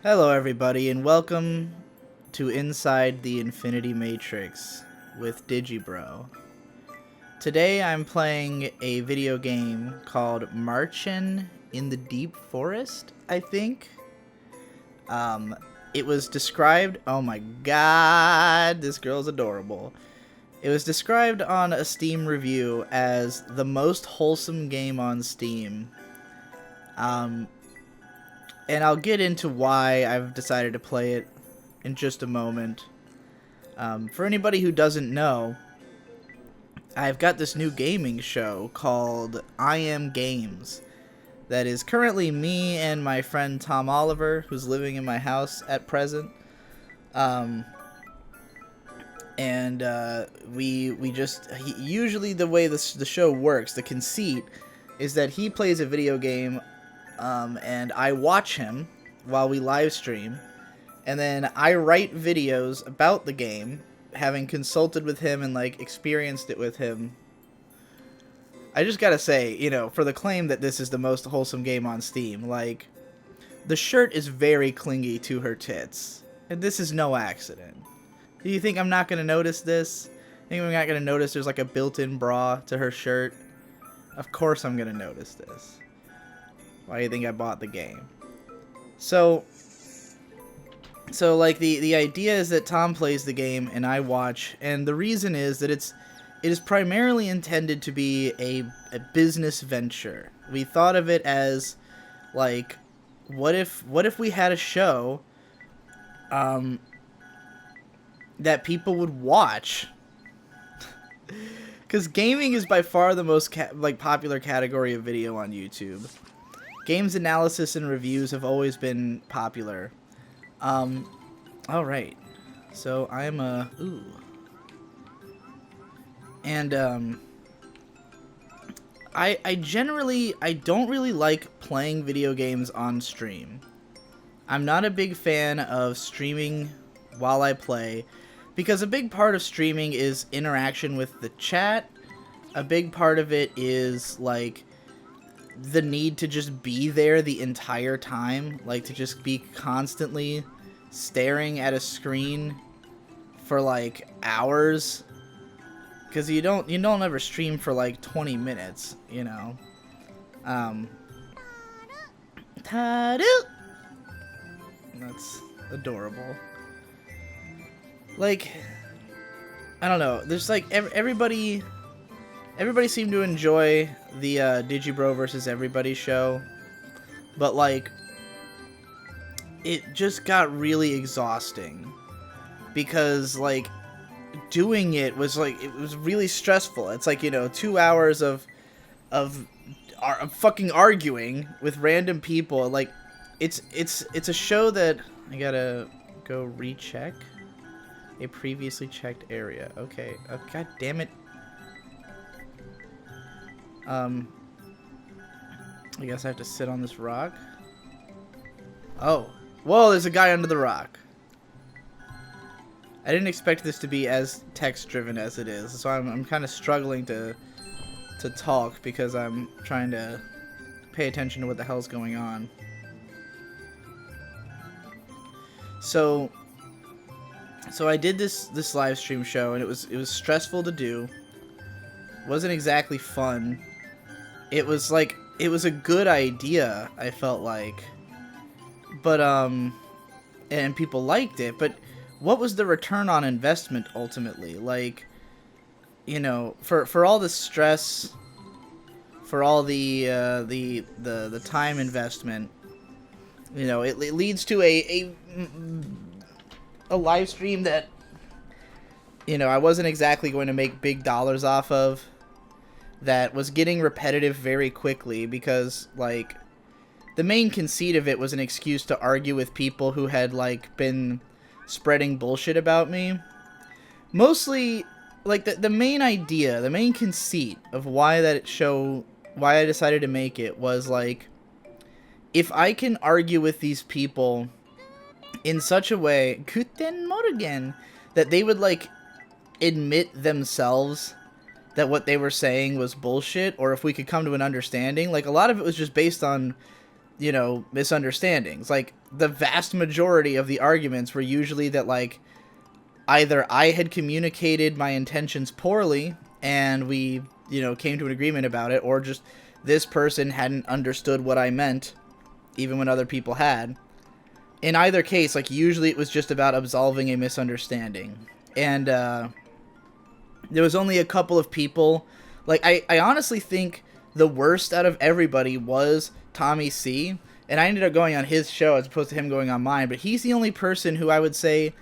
Hello, everybody, and welcome to Inside the Infinity Matrix with Digibro. Today I'm playing a video game called Marchen in the Deep Forest, I think. It was described... Oh my god, this girl's adorable. It was described on a Steam review as the most wholesome game on Steam. And I'll get into why I've decided to play it in just a moment. For anybody who doesn't know, I've got this new gaming show called I Am Games that is currently me and my friend Tom Oliver, who's living in my house at present. Usually the way the show works, the conceit, is that he plays a video game and I watch him while we live stream, and then I write videos about the game, having consulted with him and experienced it with him. I just gotta say, for the claim that this is the most wholesome game on Steam, the shirt is very clingy to her tits, and this is no accident. Do you think I'm not gonna notice this? Think I'm not gonna notice there's a built-in bra to her shirt? Of course I'm gonna notice this. Why do you think I bought the game? So the idea is that Tom plays the game and I watch, and the reason is that it is primarily intended to be a business venture. We thought of it as what if we had a show that people would watch? Because gaming is by far the most popular category of video on YouTube. Games analysis and reviews have always been popular. Alright. So I'm ooh. And I don't really like playing video games on stream. I'm not a big fan of streaming while I play, because a big part of streaming is interaction with the chat. A big part of it is the need to just be there the entire time, to just be constantly staring at a screen for hours, because you don't ever stream for 20 minutes, Taru! That's adorable. I don't know, there's everybody seemed to enjoy the Digibro versus Everybody show, but it just got really exhausting, because doing it was it was really stressful. It's 2 hours of fucking arguing with random people. It's a show that I gotta go recheck a previously checked area. Okay, god damn it. I guess I have to sit on this rock. Oh. Whoa, there's a guy under the rock. I didn't expect this to be as text-driven as it is, so I'm kind of struggling to talk, because I'm trying to pay attention to what the hell's going on. So I did this live stream show, and it was stressful to do. It wasn't exactly fun. It was a good idea, I felt like. But and people liked it, but what was the return on investment ultimately? For all the stress, for all the time investment, it leads to a live stream that I wasn't exactly going to make big dollars off of, that was getting repetitive very quickly, because the main conceit of it was an excuse to argue with people who had been spreading bullshit about me. Mostly the main idea, the main conceit of why I decided to make it was if I can argue with these people in such a way, Guten Morgen, that they would admit themselves that what they were saying was bullshit, or if we could come to an understanding. A lot of it was just based on you know, misunderstandings. Like, the vast majority of the arguments were usually that, like, either I had communicated my intentions poorly and we, you know, came to an agreement about it, or just this person hadn't understood what I meant, even when other people had. In either case, like, usually it was just about absolving a misunderstanding. And there was only a couple of people. Like, I honestly think the worst out of everybody was Tommy C. And I ended up going on his show as opposed to him going on mine. But he's the only person who I would say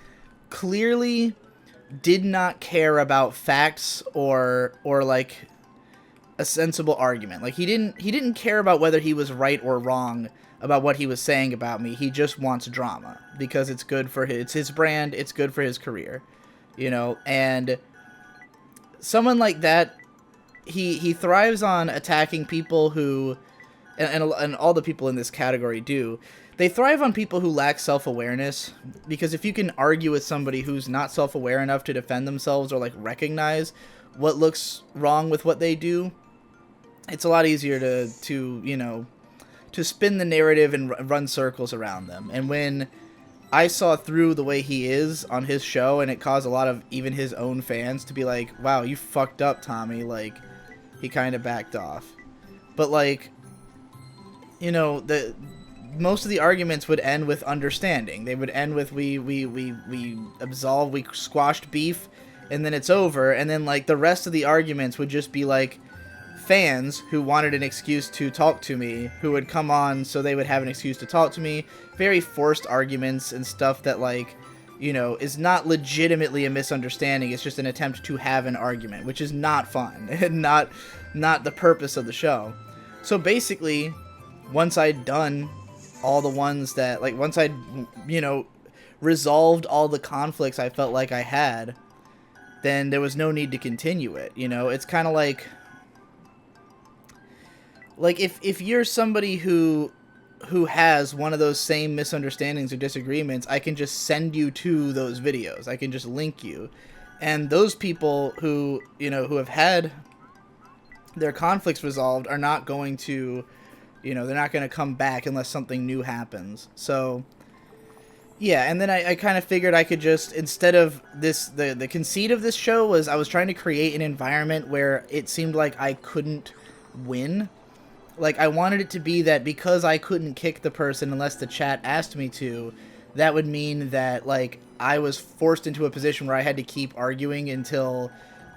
clearly did not care about facts or like a sensible argument. Like, he didn't care about whether he was right or wrong about what he was saying about me. He just wants drama because it's good for his brand, it's good for his career, you know. And someone like that, he thrives on attacking people who, and all the people in this category do. They thrive on people who lack self-awareness, because if you can argue with somebody who's not self-aware enough to defend themselves or like recognize what looks wrong with what they do, it's a lot easier to you know, to spin the narrative and run circles around them. And when I saw through the way he is on his show, and it caused a lot of even his own fans to be like, wow, you fucked up, Tommy, like, he kind of backed off. But, like, you know, most of the arguments would end with understanding. They would end with we absolved, we squashed beef, and then it's over. And then, like, the rest of the arguments would just be like fans who wanted an excuse to talk to me, who would come on so they would have an excuse to talk to me. Very forced arguments and stuff that, like, you know, is not legitimately a misunderstanding. It's just an attempt to have an argument, which is not fun and not the purpose of the show. So basically, once I'd done all the ones that, like, once I'd, you know, resolved all the conflicts I felt like I had, then there was no need to continue it, you know? It's kind of like if you're somebody who has one of those same misunderstandings or disagreements, I can just send you to those videos. I can just link you. And those people who, you know, who have had their conflicts resolved are not going to, you know, they're not going to come back unless something new happens. So, yeah, and then I kind of figured I could just, instead of this, the conceit of this show was I was trying to create an environment where it seemed like I couldn't win. Like, I wanted it to be that because I couldn't kick the person unless the chat asked me to, that would mean that, like, I was forced into a position where I had to keep arguing until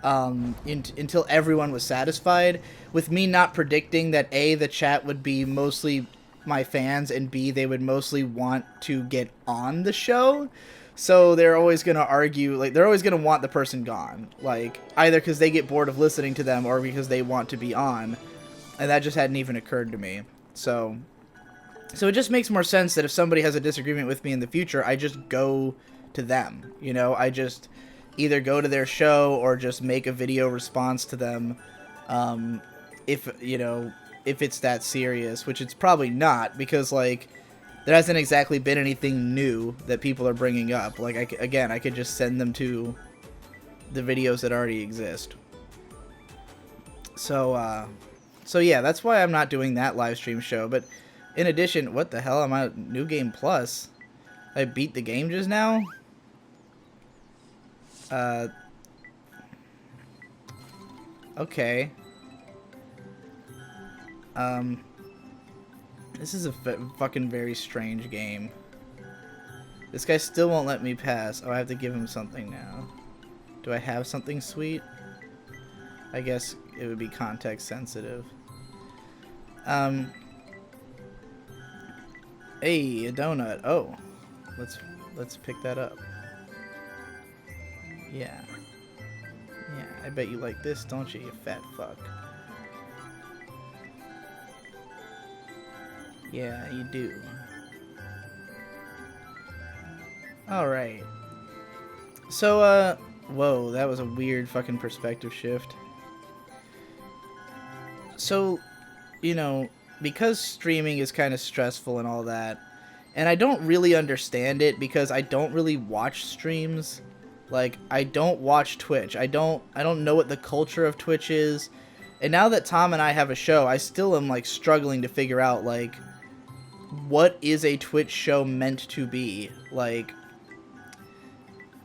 everyone was satisfied, with me not predicting that A, the chat would be mostly my fans, and B, they would mostly want to get on the show. So they're always going to argue, like, they're always going to want the person gone. Like, either because they get bored of listening to them or because they want to be on. And that just hadn't even occurred to me. So it just makes more sense that if somebody has a disagreement with me in the future, I just go to them. You know, I just either go to their show or just make a video response to them. If, you know, if it's that serious, which it's probably not, because, like, there hasn't exactly been anything new that people are bringing up. Like, I could just send them to the videos that already exist. So yeah, that's why I'm not doing that live stream show. But in addition, what the hell? I'm at New Game Plus. I beat the game just now? Okay. This is a fucking very strange game. This guy still won't let me pass. Oh, I have to give him something now. Do I have something sweet? I guess it would be context sensitive. Hey, a donut. Oh, let's pick that up. Yeah. Yeah, I bet you like this, don't you, you fat fuck? Yeah, you do. Alright. So, whoa, that was a weird fucking perspective shift. So, you know, because streaming is kind of stressful and all that, and I don't really understand it because I don't really watch streams. Like, I don't watch Twitch. I don't know what the culture of Twitch is. And now that Tom and I have a show, I still am, like, struggling to figure out, like, what is a Twitch show meant to be. Like,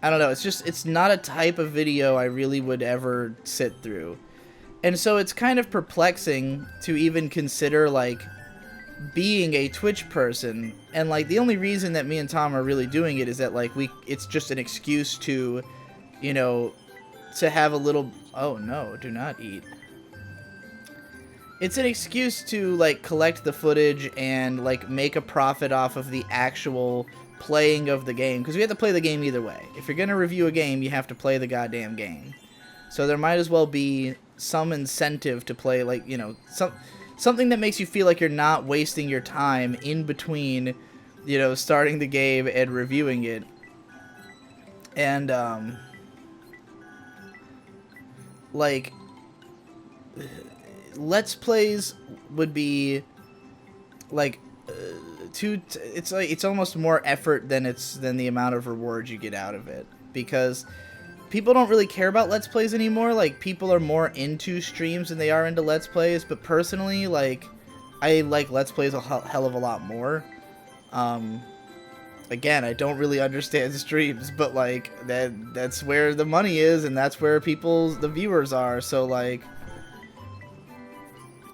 I don't know, it's not a type of video I really would ever sit through. And so it's kind of perplexing to even consider, like, being a Twitch person. And, like, the only reason that me and Tom are really doing it is that, like, it's just an excuse to, you know, to have a little... Oh, no, do not eat. It's an excuse to, like, collect the footage and, like, make a profit off of the actual playing of the game. Because we have to play the game either way. If you're going to review a game, you have to play the goddamn game. So there might as well be some incentive to play, like, you know, something that makes you feel like you're not wasting your time in between, you know, starting the game and reviewing it. And, like, Let's Plays would be, like, it's almost more effort than the amount of rewards you get out of it, because people don't really care about Let's Plays anymore. Like, people are more into streams than they are into Let's Plays, but personally, like, I like Let's Plays a hell of a lot more. Again, I don't really understand streams, but, like, that's where the money is, and that's where the viewers are, so, like,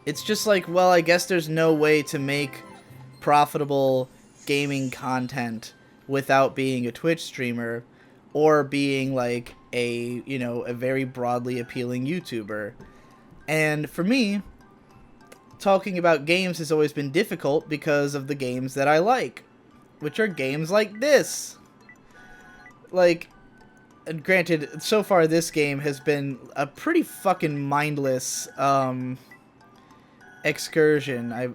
it's just like, well, I guess there's no way to make profitable gaming content without being a Twitch streamer or being, like, a, you know, a very broadly appealing YouTuber. And for me, talking about games has always been difficult because of the games that I like, which are games like this. Like, and granted, so far this game has been a pretty fucking mindless excursion.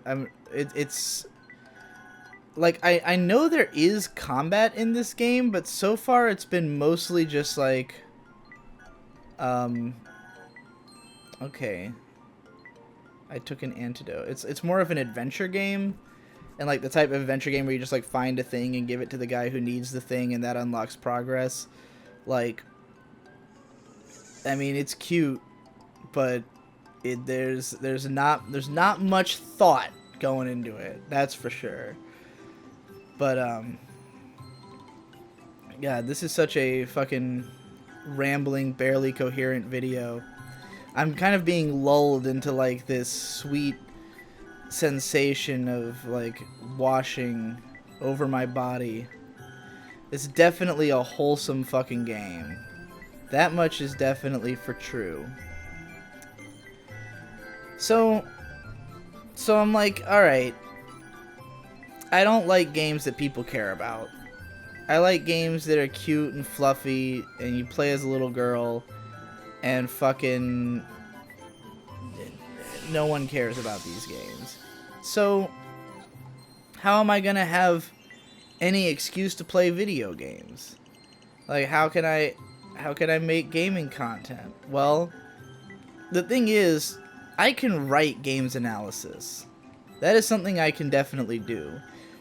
It's like, I know there is combat in this game, but so far it's been mostly just like, okay, I took an antidote. It's more of an adventure game, and, like, the type of adventure game where you just, like, find a thing and give it to the guy who needs the thing, and that unlocks progress. Like, I mean, it's cute, but there's not much thought going into it. That's for sure. But yeah, this is such a fucking rambling, barely coherent video. I'm kind of being lulled into, like, this sweet sensation of, like, washing over my body. It's definitely a wholesome fucking game. That much is definitely for true. So I'm like, alright, I don't like games that people care about. I like games that are cute and fluffy, and you play as a little girl, and fucking no one cares about these games. So how am I gonna have any excuse to play video games? Like, how can I make gaming content? Well, the thing is, I can write games analysis. That is something I can definitely do.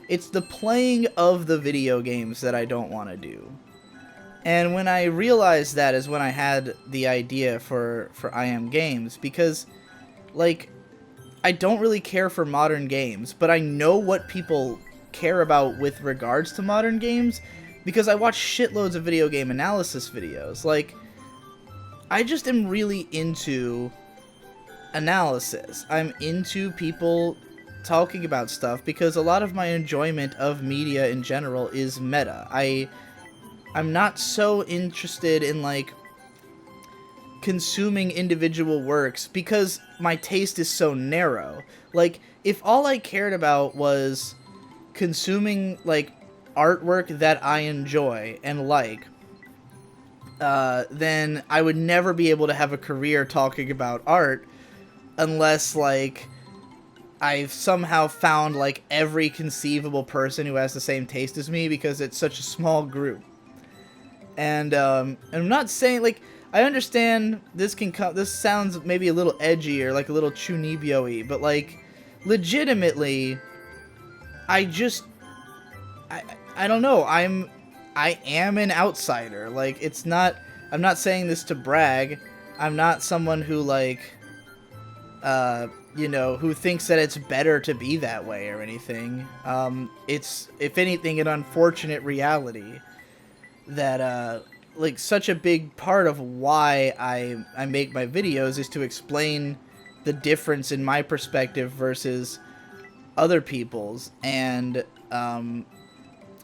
It's the playing of the video games that I don't want to do. And when I realized that is when I had the idea for I Am Games, because, like, I don't really care for modern games, but I know what people care about with regards to modern games, because I watch shitloads of video game analysis videos. Like, I just am really into analysis. I'm into people talking about stuff, because a lot of my enjoyment of media in general is meta. I'm not so interested in, like, consuming individual works, because my taste is so narrow. Like, if all I cared about was consuming, like, artwork that I enjoy and like, then I would never be able to have a career talking about art, unless, like, I've somehow found, like, every conceivable person who has the same taste as me, because it's such a small group. And I'm not saying, like, I understand this sounds maybe a little edgy or, like, a little chunibyo-y, but, like, legitimately, I don't know, I am an outsider. Like, it's not, I'm not saying this to brag. I'm not someone who, like, you know, who thinks that it's better to be that way or anything. It's, if anything, an unfortunate reality that, like, such a big part of why I make my videos is to explain the difference in my perspective versus other people's. And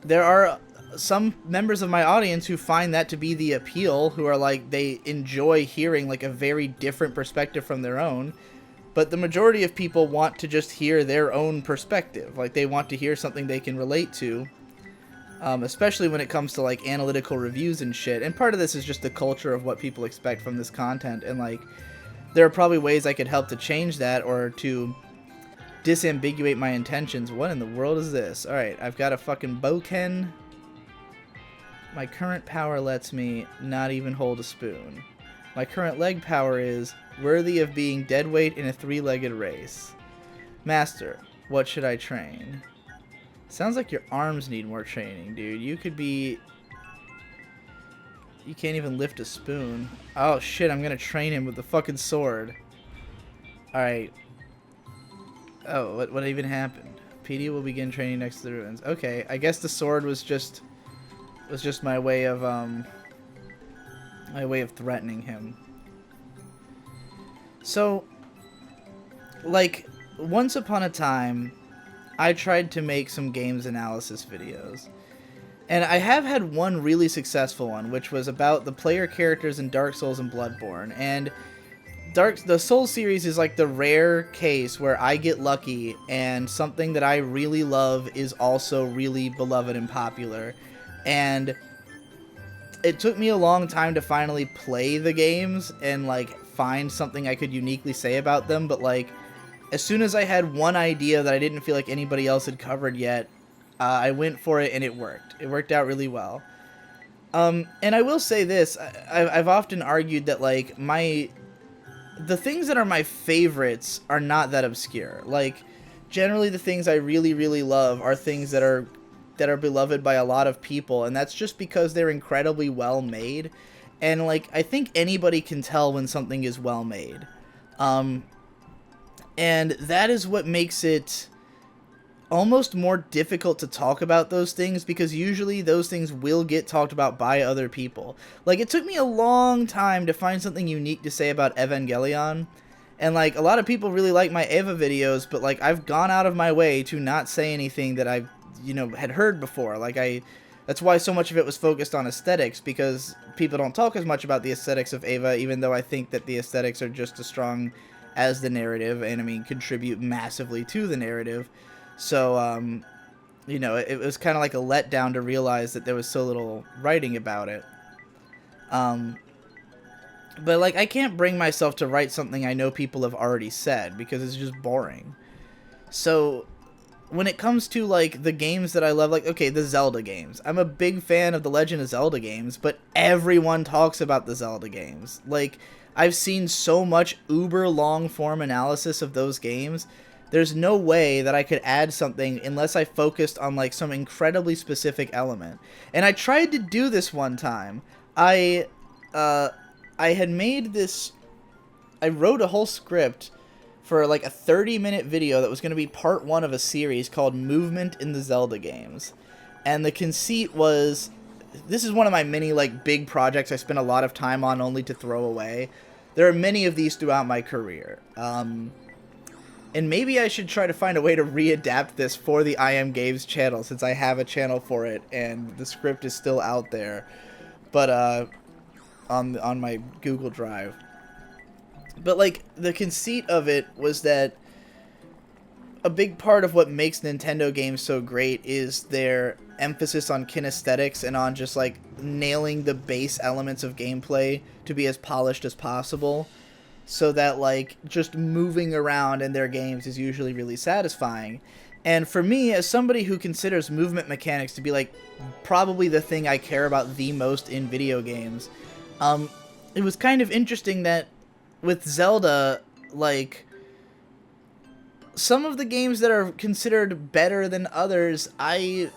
there are some members of my audience who find that to be the appeal, who are like, they enjoy hearing like a very different perspective from their own. But the majority of people want to just hear their own perspective. Like, they want to hear something they can relate to. Especially when it comes to like analytical reviews and shit. And part of this is just the culture of what people expect from this content. And like, there are probably ways I could help to change that, or to disambiguate my intentions. What in the world is this? Alright, I've got a fucking boken. My current power lets me not even hold a spoon. My current leg power is worthy of being deadweight in a 3-legged race. Master, what should I train? Sounds like your arms need more training, dude. You could be... You can't even lift a spoon. Oh shit, I'm gonna train him with the fucking sword. Alright. Oh, what even happened? PD will begin training next to the ruins. Okay, I guess the sword was just my way of threatening him. So, like, once upon a time, I tried to make some games analysis videos. And I have had one really successful one, which was about the player characters in Dark Souls and Bloodborne. And the Souls series is like the rare case where I get lucky and something that I really love is also really beloved and popular. And it took me a long time to finally play the games and like find something I could uniquely say about them, but like as soon as I had one idea that I didn't feel like anybody else had covered yet, I went for it and it worked. It worked out really well. And I will say this, I've often argued that like the things that are my favorites are not that obscure. Like, generally the things I really, really love are things that are beloved by a lot of people, and that's just because they're incredibly well made. And like, I think anybody can tell when something is well made. And that is what makes it almost more difficult to talk about those things, because usually those things will get talked about by other people. Like, it took me a long time to find something unique to say about Evangelion, and like, a lot of people really like my Eva videos, but like, I've gone out of my way to not say anything that I've, you know, had heard before. Like, that's why so much of it was focused on aesthetics, because people don't talk as much about the aesthetics of Eva, even though I think that the aesthetics are just as strong as the narrative, and I mean, contribute massively to the narrative. So, you know, it was kind of like a letdown to realize that there was so little writing about it. But, like, I can't bring myself to write something I know people have already said, because it's just boring. So, when it comes to, like, the games that I love, like, okay, the Zelda games. I'm a big fan of the Legend of Zelda games, but everyone talks about the Zelda games. Like, I've seen so much uber long-form analysis of those games. There's no way that I could add something unless I focused on, like, some incredibly specific element. And I tried to do this one time. I had made this... I wrote a whole script for, like, a 30-minute video that was going to be part 1 of a series called Movement in the Zelda Games. And the conceit was... This is one of my many, like, big projects I spent a lot of time on only to throw away. There are many of these throughout my career. And maybe I should try to find a way to readapt this for the I Am Games channel, since I have a channel for it and the script is still out there, but on my Google Drive. But like, the conceit of it was that a big part of what makes Nintendo games so great is their emphasis on kinesthetics and on just like nailing the base elements of gameplay to be as polished as possible. So that, like, just moving around in their games is usually really satisfying. And for me, as somebody who considers movement mechanics to be, like, probably the thing I care about the most in video games, it was kind of interesting that with Zelda, like, some of the games that are considered better than others, I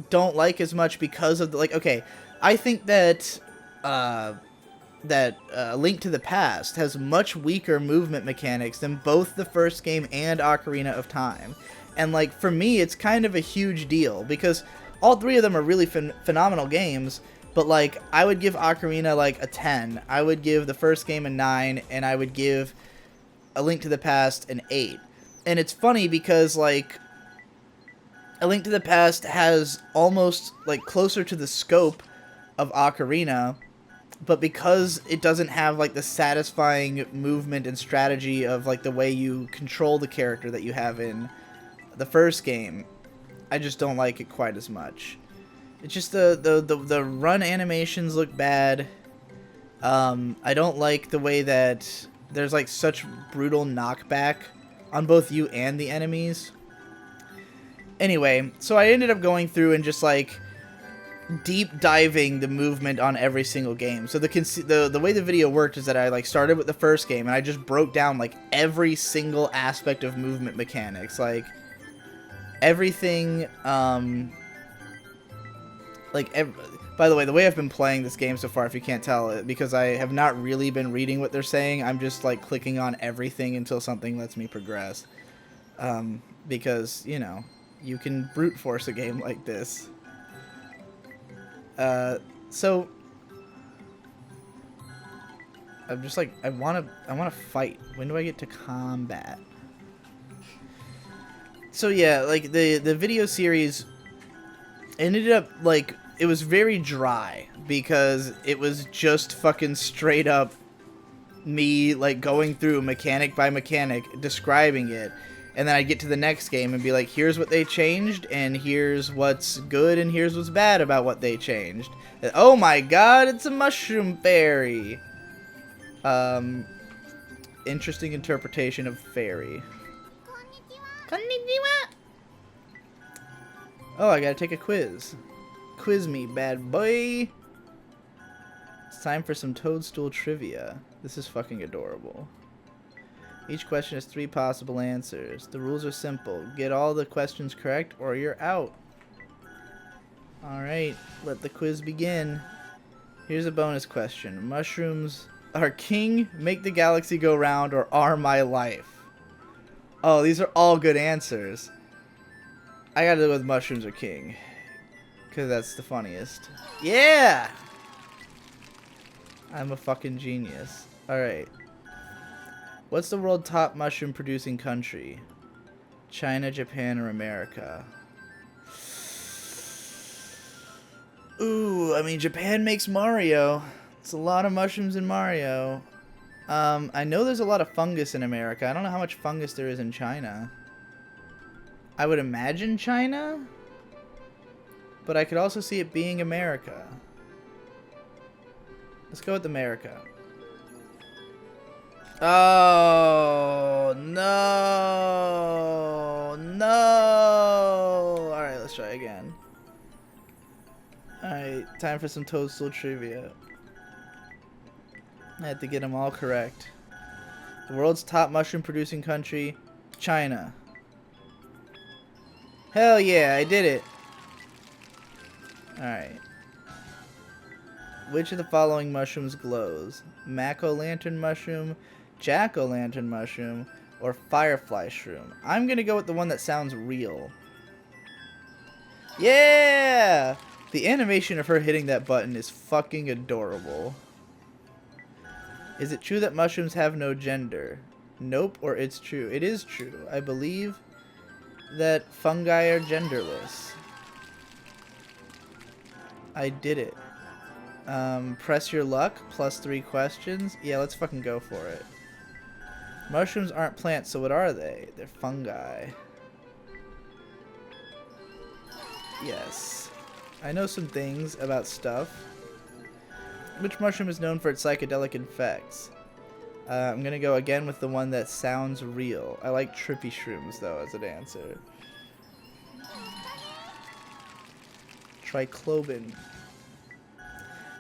don't like as much because of the, like, okay, I think that, Link to the Past has much weaker movement mechanics than both the first game and Ocarina of Time. And, like, for me, it's kind of a huge deal, because all three of them are really phenomenal games, but, like, I would give Ocarina, like, a 10. I would give the first game a 9, and I would give A Link to the Past an 8. And it's funny because, like, A Link to the Past has almost, like, closer to the scope of Ocarina, but because it doesn't have, like, the satisfying movement and strategy of, like, the way you control the character that you have in the first game, I just don't like it quite as much. It's just the run animations look bad. I don't like the way that there's, like, such brutal knockback on both you and the enemies. Anyway, so I ended up going through and just, like, deep diving the movement on every single game. So the way the video worked is that I, like, started with the first game and I just broke down, like, every single aspect of movement mechanics, like everything. By the way, the way I've been playing this game so far, if you can't tell, because I have not really been reading what they're saying, I'm just, like, clicking on everything until something lets me progress. Because, you know, you can brute force a game like this. So I'm just like, I wanna fight. When do I get to combat? So yeah, like, the video series ended up, like, it was very dry because it was just fucking straight up me, like, going through mechanic by mechanic, describing it. And then I'd get to the next game and be like, here's what they changed, and here's what's good, and here's what's bad about what they changed. And, oh my god, it's a mushroom fairy! Interesting interpretation of fairy. Konnichiwa! Oh, I gotta take a quiz. Quiz me, bad boy! It's time for some Toadstool trivia. This is fucking adorable. Each question has 3 possible answers. The rules are simple. Get all the questions correct or you're out. Alright, let the quiz begin. Here's a bonus question. Mushrooms are king, make the galaxy go round, or are my life? Oh, these are all good answers. I gotta go with mushrooms are king, because that's the funniest. Yeah! I'm a fucking genius. Alright. What's the world's top mushroom producing country? China, Japan, or America? Ooh, I mean, Japan makes Mario. It's a lot of mushrooms in Mario. I know there's a lot of fungus in America. I don't know how much fungus there is in China. I would imagine China, but I could also see it being America. Let's go with America. Oh, no. No. Alright, let's try again. Alright, time for some Toadstool trivia. I had to get them all correct. The world's top mushroom producing country, China. Hell yeah, I did it. Alright. Which of the following mushrooms glows? Mac-o'-lantern mushroom, jack-o'-lantern mushroom, or firefly shroom? I'm gonna go with the one that sounds real. Yeah! The animation of her hitting that button is fucking adorable. Is it true that mushrooms have no gender? Nope, or it's true. It is true. I believe that fungi are genderless. I did it. Press your luck, plus 3 questions. Yeah, let's fucking go for it. Mushrooms aren't plants, so what are they? They're fungi. Yes. I know some things about stuff. Which mushroom is known for its psychedelic effects? I'm gonna go again with the one that sounds real. I like trippy shrooms, though, as an answer. Triclobin.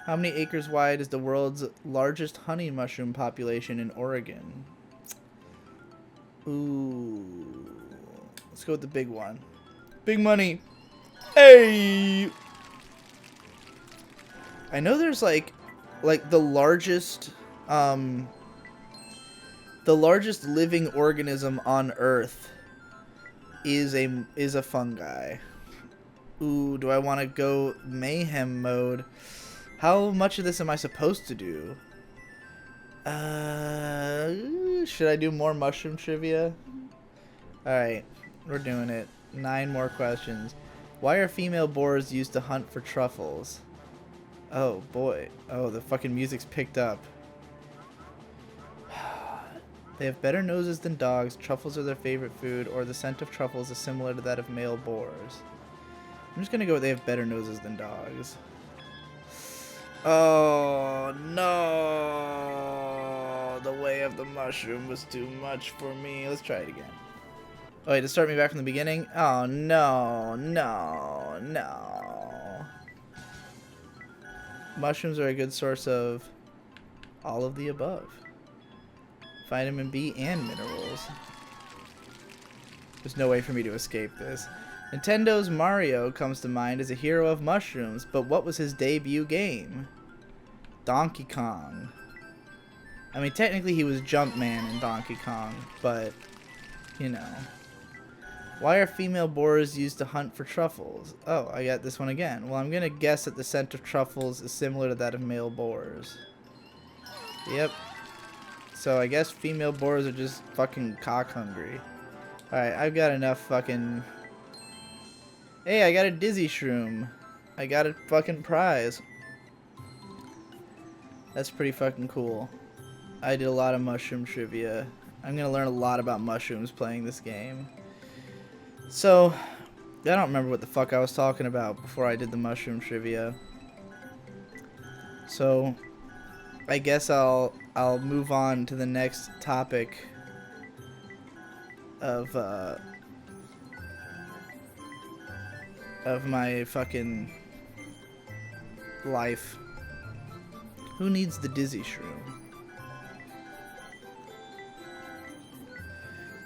How many acres wide is the world's largest honey mushroom population in Oregon? Ooh. Let's go with the big one. Big money. Hey! I know there's, like, like the largest living organism on Earth is a fungi. Ooh, do I want to go mayhem mode? How much of this am I supposed to do? Should I do more mushroom trivia? Alright, we're doing it. 9 more questions. Why are female boars used to hunt for truffles? Oh, boy. Oh, the fucking music's picked up. They have better noses than dogs, truffles are their favorite food, or the scent of truffles is similar to that of male boars. I'm just gonna go with they have better noses than dogs. Oh, no. The way of the mushroom was too much for me. Let's try it again. Oh, wait, to start me back from the beginning? Oh, no, no, no. Mushrooms are a good source of all of the above. Vitamin B and minerals. There's no way for me to escape this. Nintendo's Mario comes to mind as a hero of mushrooms, but what was his debut game? Donkey Kong. I mean, technically he was Jumpman in Donkey Kong, but, you know. Why are female boars used to hunt for truffles? Oh, I got this one again. Well, I'm going to guess that the scent of truffles is similar to that of male boars. Yep. So I guess female boars are just fucking cock hungry. Alright, I've got enough fucking... Hey, I got a dizzy shroom. I got a fucking prize. That's pretty fucking cool. I did a lot of mushroom trivia. I'm gonna learn a lot about mushrooms playing this game. So, I don't remember what the fuck I was talking about before I did the mushroom trivia. So, I guess I'll move on to the next topic of my fucking life. Who needs the dizzy shroom?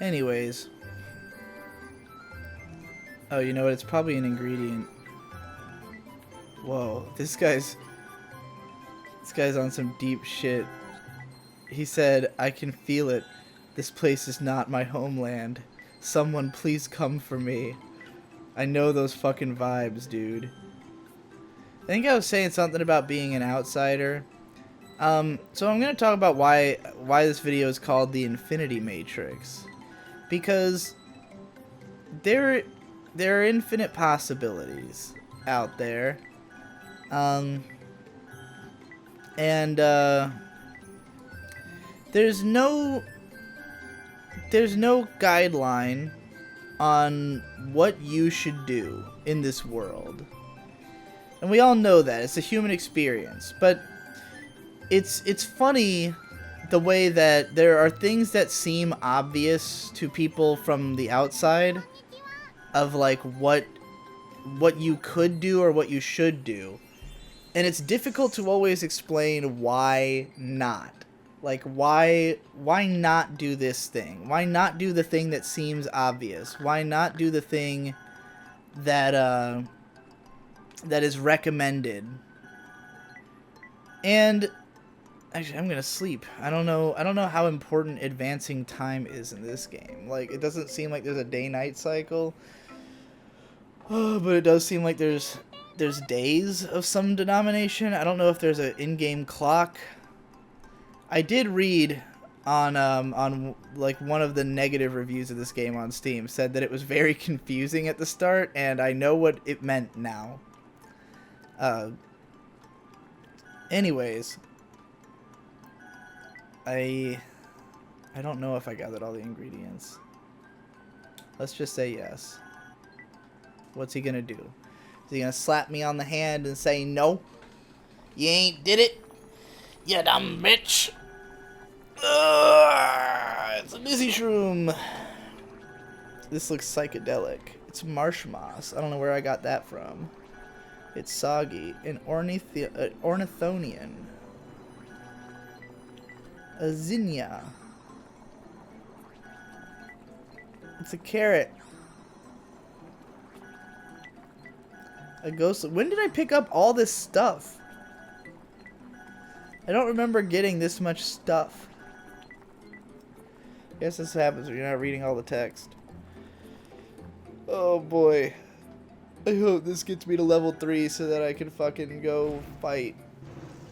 Anyways. Oh, you know what? It's probably an ingredient. Whoa, this guy's on some deep shit. He said, I can feel it. This place is not my homeland. Someone please come for me. I know those fucking vibes, dude. I think I was saying something about being an outsider. So I'm gonna talk about why this video is called the Infinity Matrix. Because there are infinite possibilities out there. There's no guideline on what you should do in this world. And we all know that. It's a human experience. But it's funny the way that there are things that seem obvious to people from the outside of like what you could do or what you should do. And it's difficult to always explain why not. Like, why not do this thing? Why not do the thing that seems obvious? Why not do the thing that that is recommended? And actually, I'm gonna sleep. I don't know how important advancing time is in this game. Like, it doesn't seem like there's a day-night cycle. Oh, but it does seem like there's days of some denomination. I don't know if there's an in-game clock. I did read on like one of the negative reviews of this game on Steam said that it was very confusing at the start, and I know what it meant now. Anyways, I don't know if I gathered all the ingredients. Let's just say yes. What's he gonna do? Is he gonna slap me on the hand and say, no, you ain't did it, you dumb bitch? It's a dizzy shroom. This looks psychedelic. It's marsh moss. I don't know where I got that from. It's soggy. An ornithonian. A zinnia. It's a carrot. A ghost. When did I pick up all this stuff? I don't remember getting this much stuff. Guess this happens when you're not reading all the text. Oh boy. I hope this gets me to level 3 so that I can fucking go fight.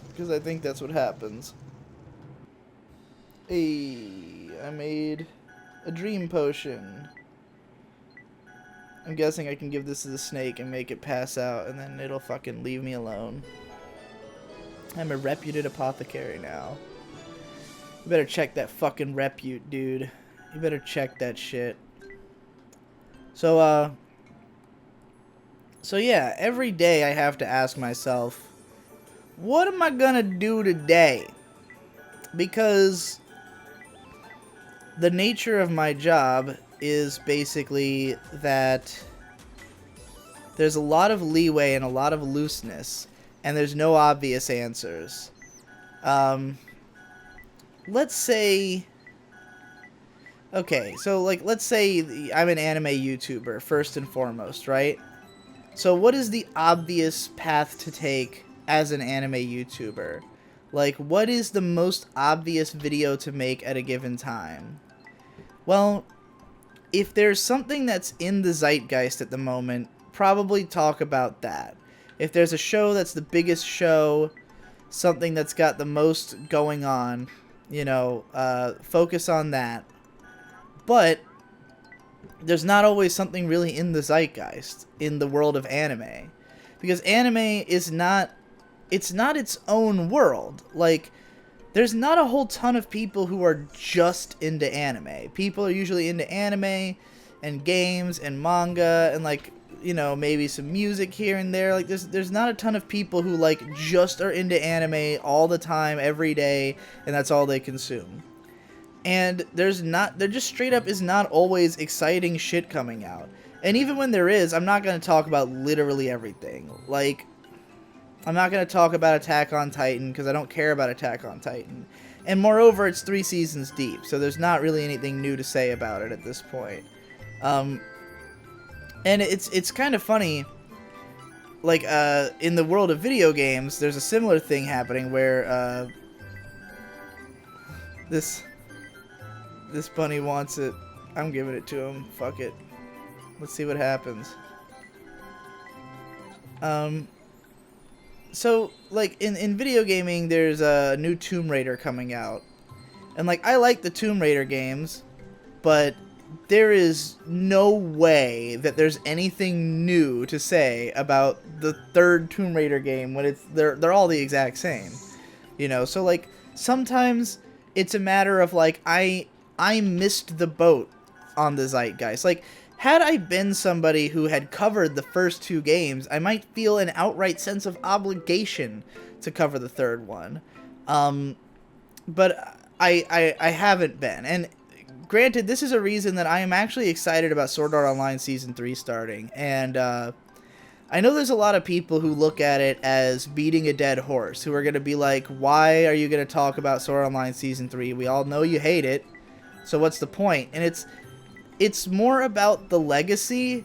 Because I think that's what happens. Hey, I made a dream potion. I'm guessing I can give this to the snake and make it pass out, and then it'll fucking leave me alone. I'm a reputed apothecary now. You better check that fucking repute, dude. You better check that shit. So yeah, every day I have to ask myself, what am I gonna do today? Because the nature of my job is basically that there's a lot of leeway and a lot of looseness, and there's no obvious answers. Let's say... Okay, so, like, let's say I'm an anime YouTuber, first and foremost, right? So what is the obvious path to take as an anime YouTuber? Like, what is the most obvious video to make at a given time? Well, if there's something that's in the zeitgeist at the moment, probably talk about that. If there's a show that's the biggest show, something that's got the most going on, you know, focus on that. But there's not always something really in the zeitgeist in the world of anime. Because anime is not... It's not its own world. Like, there's not a whole ton of people who are just into anime. People are usually into anime and games and manga and, like, you know, maybe some music here and there. Like, there's not a ton of people who, like, just are into anime all the time, every day, and that's all they consume. And there just straight up is not always exciting shit coming out. And even when there is, I'm not going to talk about literally everything. Like, I'm not going to talk about Attack on Titan because I don't care about Attack on Titan. And moreover, it's 3 seasons deep, so there's not really anything new to say about it at this point. And it's kind of funny, like, in the world of video games, there's a similar thing happening where, this bunny wants it. I'm giving it to him. Fuck it. Let's see what happens. So, like, in video gaming, there's a new Tomb Raider coming out. And, like, I like the Tomb Raider games, but there is no way that there's anything new to say about the third Tomb Raider game when they're all the exact same. You know, so, like, sometimes it's a matter of, like, I missed the boat on the zeitgeist. Like, had I been somebody who had covered the first 2 games, I might feel an outright sense of obligation to cover the third one. But I haven't been. And granted, this is a reason that I am actually excited about Sword Art Online Season 3 starting. And I know there's a lot of people who look at it as beating a dead horse, who are going to be like, why are you going to talk about Sword Art Online Season 3? We all know you hate it. So what's the point? And it's more about the legacy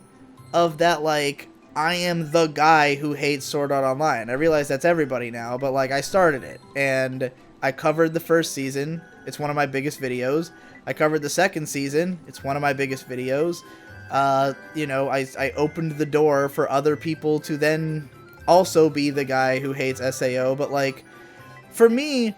of that, like, I am the guy who hates Sword Art Online. I realize that's everybody now, but, like, I started it. And I covered the first season. It's one of my biggest videos. I covered the second season. It's one of my biggest videos. You know, I opened the door for other people to then also be the guy who hates SAO. But, like, for me,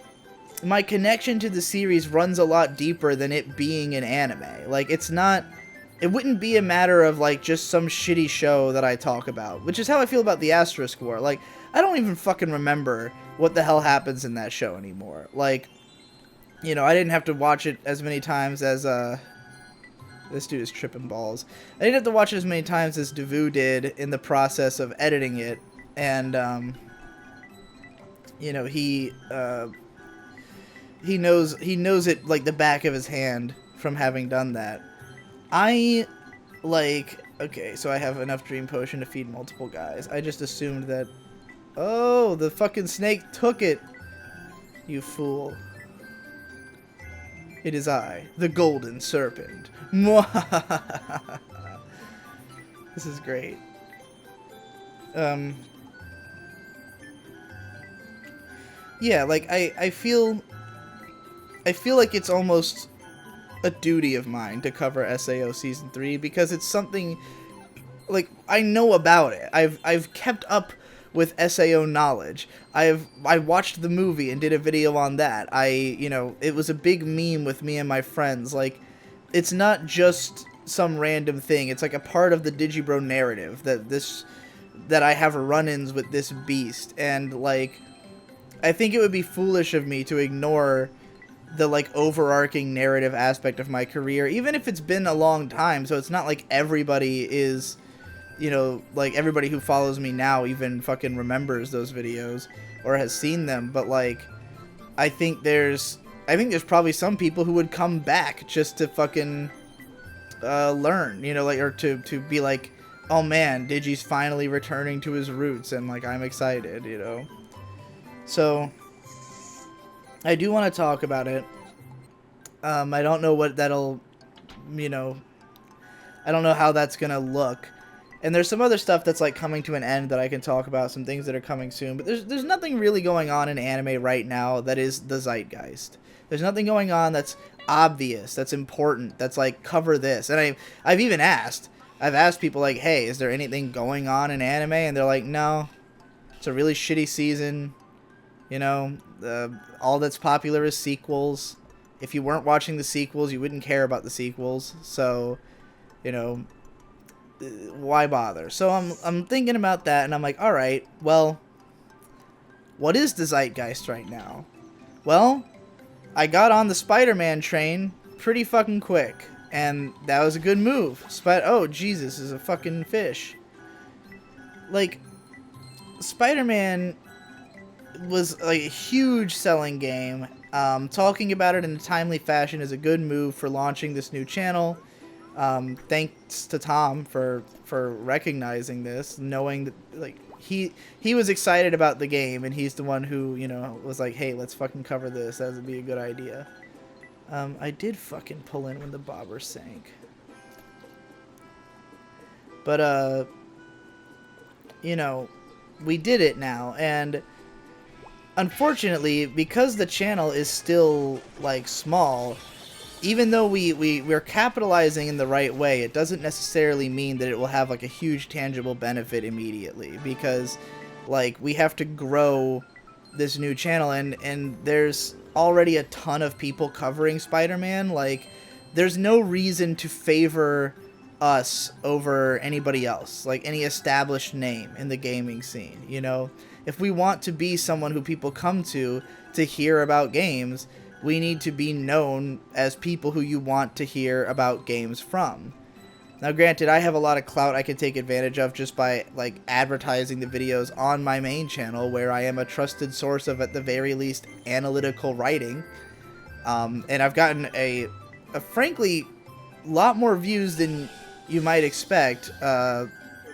my connection to the series runs a lot deeper than it being an anime. Like, it wouldn't be a matter of, like, just some shitty show that I talk about, which is how I feel about the Asterisk War. Like, I don't even fucking remember what the hell happens in that show anymore. Like, you know, I didn't have to watch it as many times as, this dude is tripping balls. I didn't have to watch it as many times as Devu did in the process of editing it, and, you know, he knows it like the back of his hand from having done that. Okay, so I have enough Dream Potion to feed multiple guys. I just assumed that... Oh, the fucking snake took it! You fool. It is I, the Golden Serpent. This is great. yeah, like I feel like it's almost a duty of mine to cover SAO season 3 because it's something like I know about it. I've kept up with SAO knowledge. I watched the movie and did a video on that. It was a big meme with me and my friends. Like, it's not just some random thing. It's like a part of the Digibro narrative that I have run-ins with this beast, and like I think it would be foolish of me to ignore the like overarching narrative aspect of my career, even if it's been a long time. So it's not like everybody is, like everybody who follows me now even fucking remembers those videos or has seen them. But like, I think there's probably some people who would come back just to fucking learn, like, or to be like, oh man, Digi's finally returning to his roots, and like I'm excited. So I do want to talk about it. I don't know what that'll, you know, I don't know how that's gonna look. And there's some other stuff that's like coming to an end that I can talk about, some things that are coming soon. But there's nothing really going on in anime right now that is the zeitgeist. There's nothing going on that's obvious, that's important, that's like cover this. And I've even I've asked people like, hey, is there anything going on in anime? And they're like, no, it's a really shitty season. All that's popular is sequels. If you weren't watching the sequels, you wouldn't care about the sequels. So, why bother? So I'm thinking about that, and I'm like, all right, well, what is the zeitgeist right now? Well, I got on the Spider-Man train pretty fucking quick, and that was a good move. Oh, Jesus, is a fucking fish. Like, Spider-Man was like a huge selling game. Talking about it in a timely fashion is a good move for launching this new channel. Thanks to Tom for recognizing this, knowing that like he was excited about the game, and he's the one who was like, hey, let's fucking cover this. That would be a good idea. I did fucking pull in when the bobber sank, but we did it now, and unfortunately, because the channel is still like small, even though we're capitalizing in the right way, it doesn't necessarily mean that it will have like a huge tangible benefit immediately, because like we have to grow this new channel, and there's already a ton of people covering Spider-Man. Like, there's no reason to favor us over anybody else, like any established name in the gaming scene. If we want to be someone who people come to hear about games, we need to be known as people who you want to hear about games from. Now, granted, I have a lot of clout I can take advantage of just by like advertising the videos on my main channel, where I am a trusted source of, at the very least, analytical writing. And I've gotten a frankly lot more views than you might expect,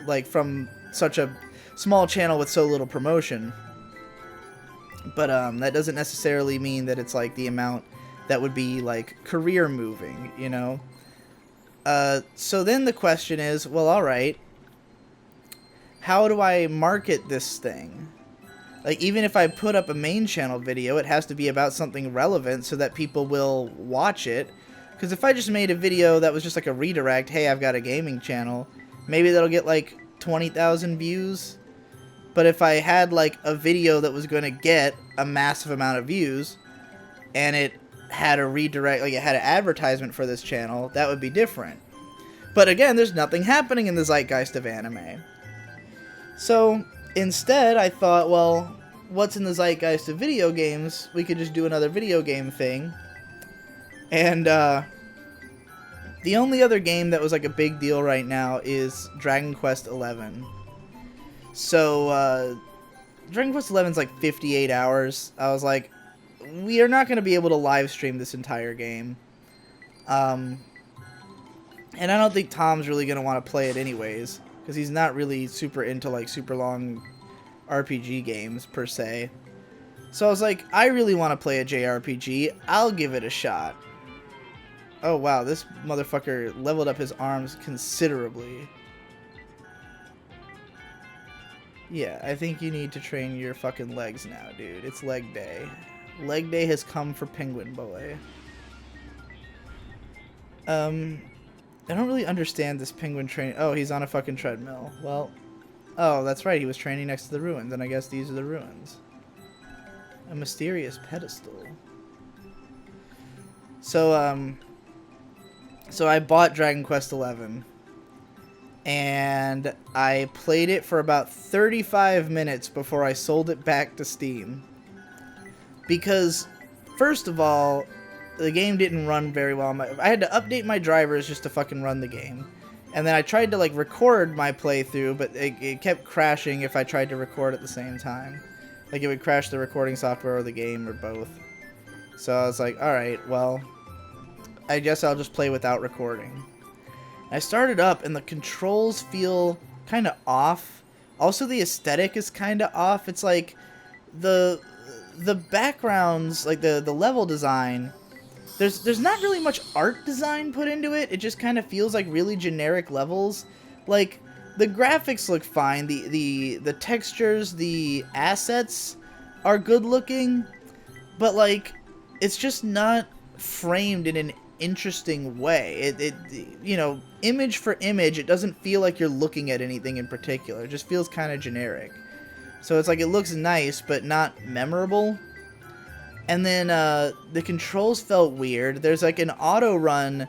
like from such a small channel with so little promotion. But that doesn't necessarily mean that it's like the amount that would be like career moving, So then the question is, well, all right, how do I market this thing? Like, even if I put up a main channel video, it has to be about something relevant so that people will watch it. Because if I just made a video that was just like a redirect, hey, I've got a gaming channel, maybe that'll get like 20,000 views. But if I had like a video that was going to get a massive amount of views, and it had a redirect, like it had an advertisement for this channel, that would be different. But again, there's nothing happening in the zeitgeist of anime. So instead, I thought, well, what's in the zeitgeist of video games? We could just do another video game thing. And the only other game that was like a big deal right now is Dragon Quest XI. So, Dragon Quest XI is like 58 hours. I was like, we are not going to be able to live stream this entire game. And I don't think Tom's really going to want to play it anyways, because he's not really super into like super long RPG games per se. So I was like, I really want to play a JRPG. I'll give it a shot. Oh wow, this motherfucker leveled up his arms considerably. Yeah, I think you need to train your fucking legs now, dude. It's leg day. Leg day has come for Penguin Boy. I don't really understand this penguin training. Oh, he's on a fucking treadmill. Well, oh, that's right. He was training next to the ruins, and I guess these are the ruins. A mysterious pedestal. So, so I bought Dragon Quest XI, and I played it for about 35 minutes before I sold it back to Steam. Because, first of all, the game didn't run very well. I had to update my drivers just to fucking run the game. And then I tried to, like, record my playthrough, but it kept crashing if I tried to record at the same time. Like, it would crash the recording software or the game or both. So I was like, alright, well, I guess I'll just play without recording. I started up, and the controls feel kind of off. Also, the aesthetic is kind of off. It's like, the backgrounds, like, the level design, there's not really much art design put into it. It just kind of feels like really generic levels. Like, the graphics look fine. The textures, the assets are good looking. But, like, it's just not framed in an interesting way. It you know, image for image, it doesn't feel like you're looking at anything in particular. It just feels kind of generic. So it's like it looks nice, but not memorable. And then the controls felt weird. There's like an auto run.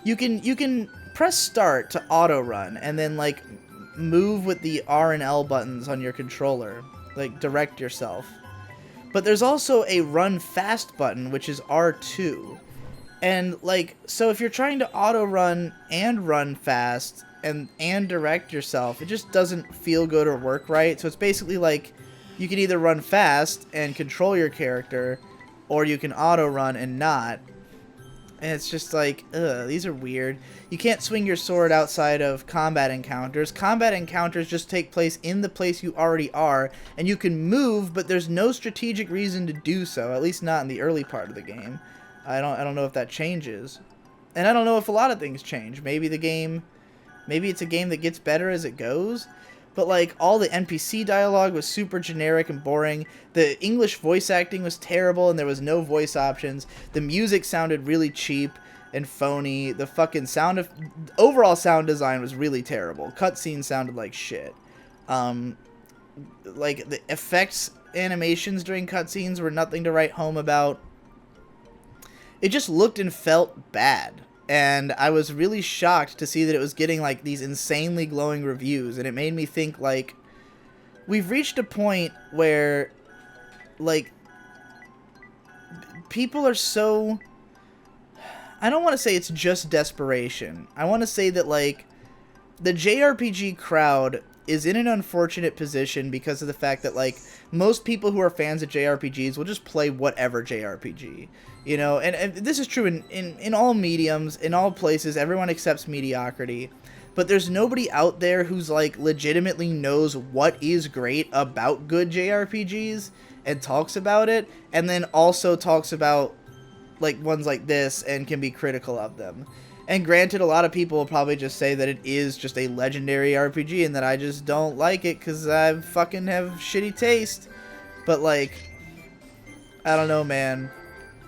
You can press start to auto run, and then like move with the R and L buttons on your controller, like direct yourself. But there's also a run fast button, which is R2. And like, so if you're trying to auto run and run fast and direct yourself, it just doesn't feel good or work right. So it's basically like, you can either run fast and control your character, or you can auto run and not. And it's just like, ugh, these are weird. You can't swing your sword outside of combat encounters. Combat encounters just take place in the place you already are, and you can move, but there's no strategic reason to do so, at least not in the early part of the game. I don't know if that changes. And I don't know if a lot of things change. Maybe it's a game that gets better as it goes. But, like, all the NPC dialogue was super generic and boring. The English voice acting was terrible, and there was no voice options. The music sounded really cheap and phony. The fucking overall sound design was really terrible. Cutscenes sounded like shit. Like, the effects animations during cutscenes were nothing to write home about. It just looked and felt bad. And I was really shocked to see that it was getting, like, these insanely glowing reviews. And it made me think, like, we've reached a point where, like, people are so... I don't want to say it's just desperation. I want to say that, like, the JRPG crowd is in an unfortunate position because of the fact that, like, most people who are fans of JRPGs will just play whatever JRPG. You know, and this is true in all mediums, in all places. Everyone accepts mediocrity. But there's nobody out there who's, like, legitimately knows what is great about good JRPGs and talks about it, and then also talks about, like, ones like this and can be critical of them. And granted, a lot of people will probably just say that it is just a legendary RPG and that I just don't like it because I fucking have shitty taste. But, like, I don't know, man.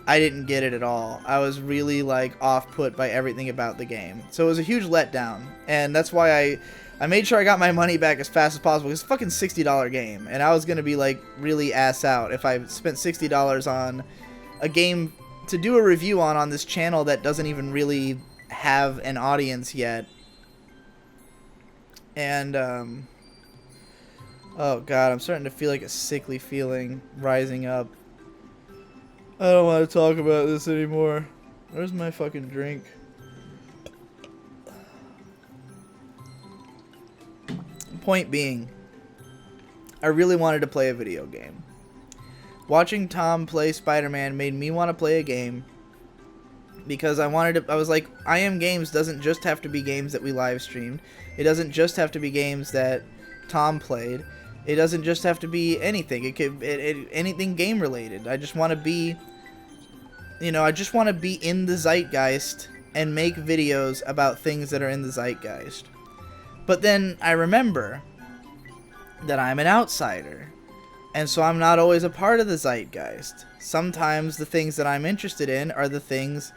I didn't get it at all. I was really, like, off-put by everything about the game. So it was a huge letdown. And that's why I made sure I got my money back as fast as possible. It's a fucking $60 game. And I was going to be, like, really ass out if I spent $60 on a game to do a review on this channel that doesn't even really have an audience yet. And, oh god, I'm starting to feel like a sickly feeling rising up. I don't want to talk about this anymore. Where's my fucking drink? Point being, I really wanted to play a video game. Watching Tom play Spider-Man made me want to play a game because I was like, I Am Games doesn't just have to be games that we live streamed. It doesn't just have to be games that Tom played. It doesn't just have to be anything. It could anything game related. I just want to be, you know, I just want to be in the zeitgeist and make videos about things that are in the zeitgeist. But then I remember that I'm an outsider. And so I'm not always a part of the zeitgeist. Sometimes the things that I'm interested in are the things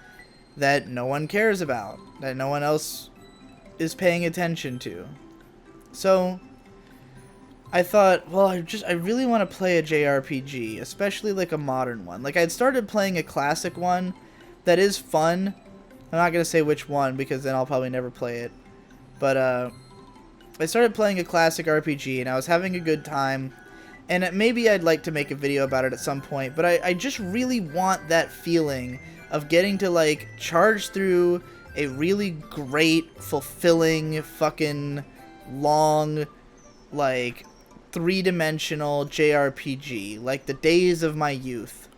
that no one cares about, that no one else is paying attention to. So I thought, well, I really want to play a JRPG, especially like a modern one. Like, I'd started playing a classic one that is fun. I'm not going to say which one because then I'll probably never play it. But I started playing a classic RPG and I was having a good time. And maybe I'd like to make a video about it at some point, but I just really want that feeling of getting to, like, charge through a really great, fulfilling, fucking long, like, three-dimensional JRPG, like the days of my youth.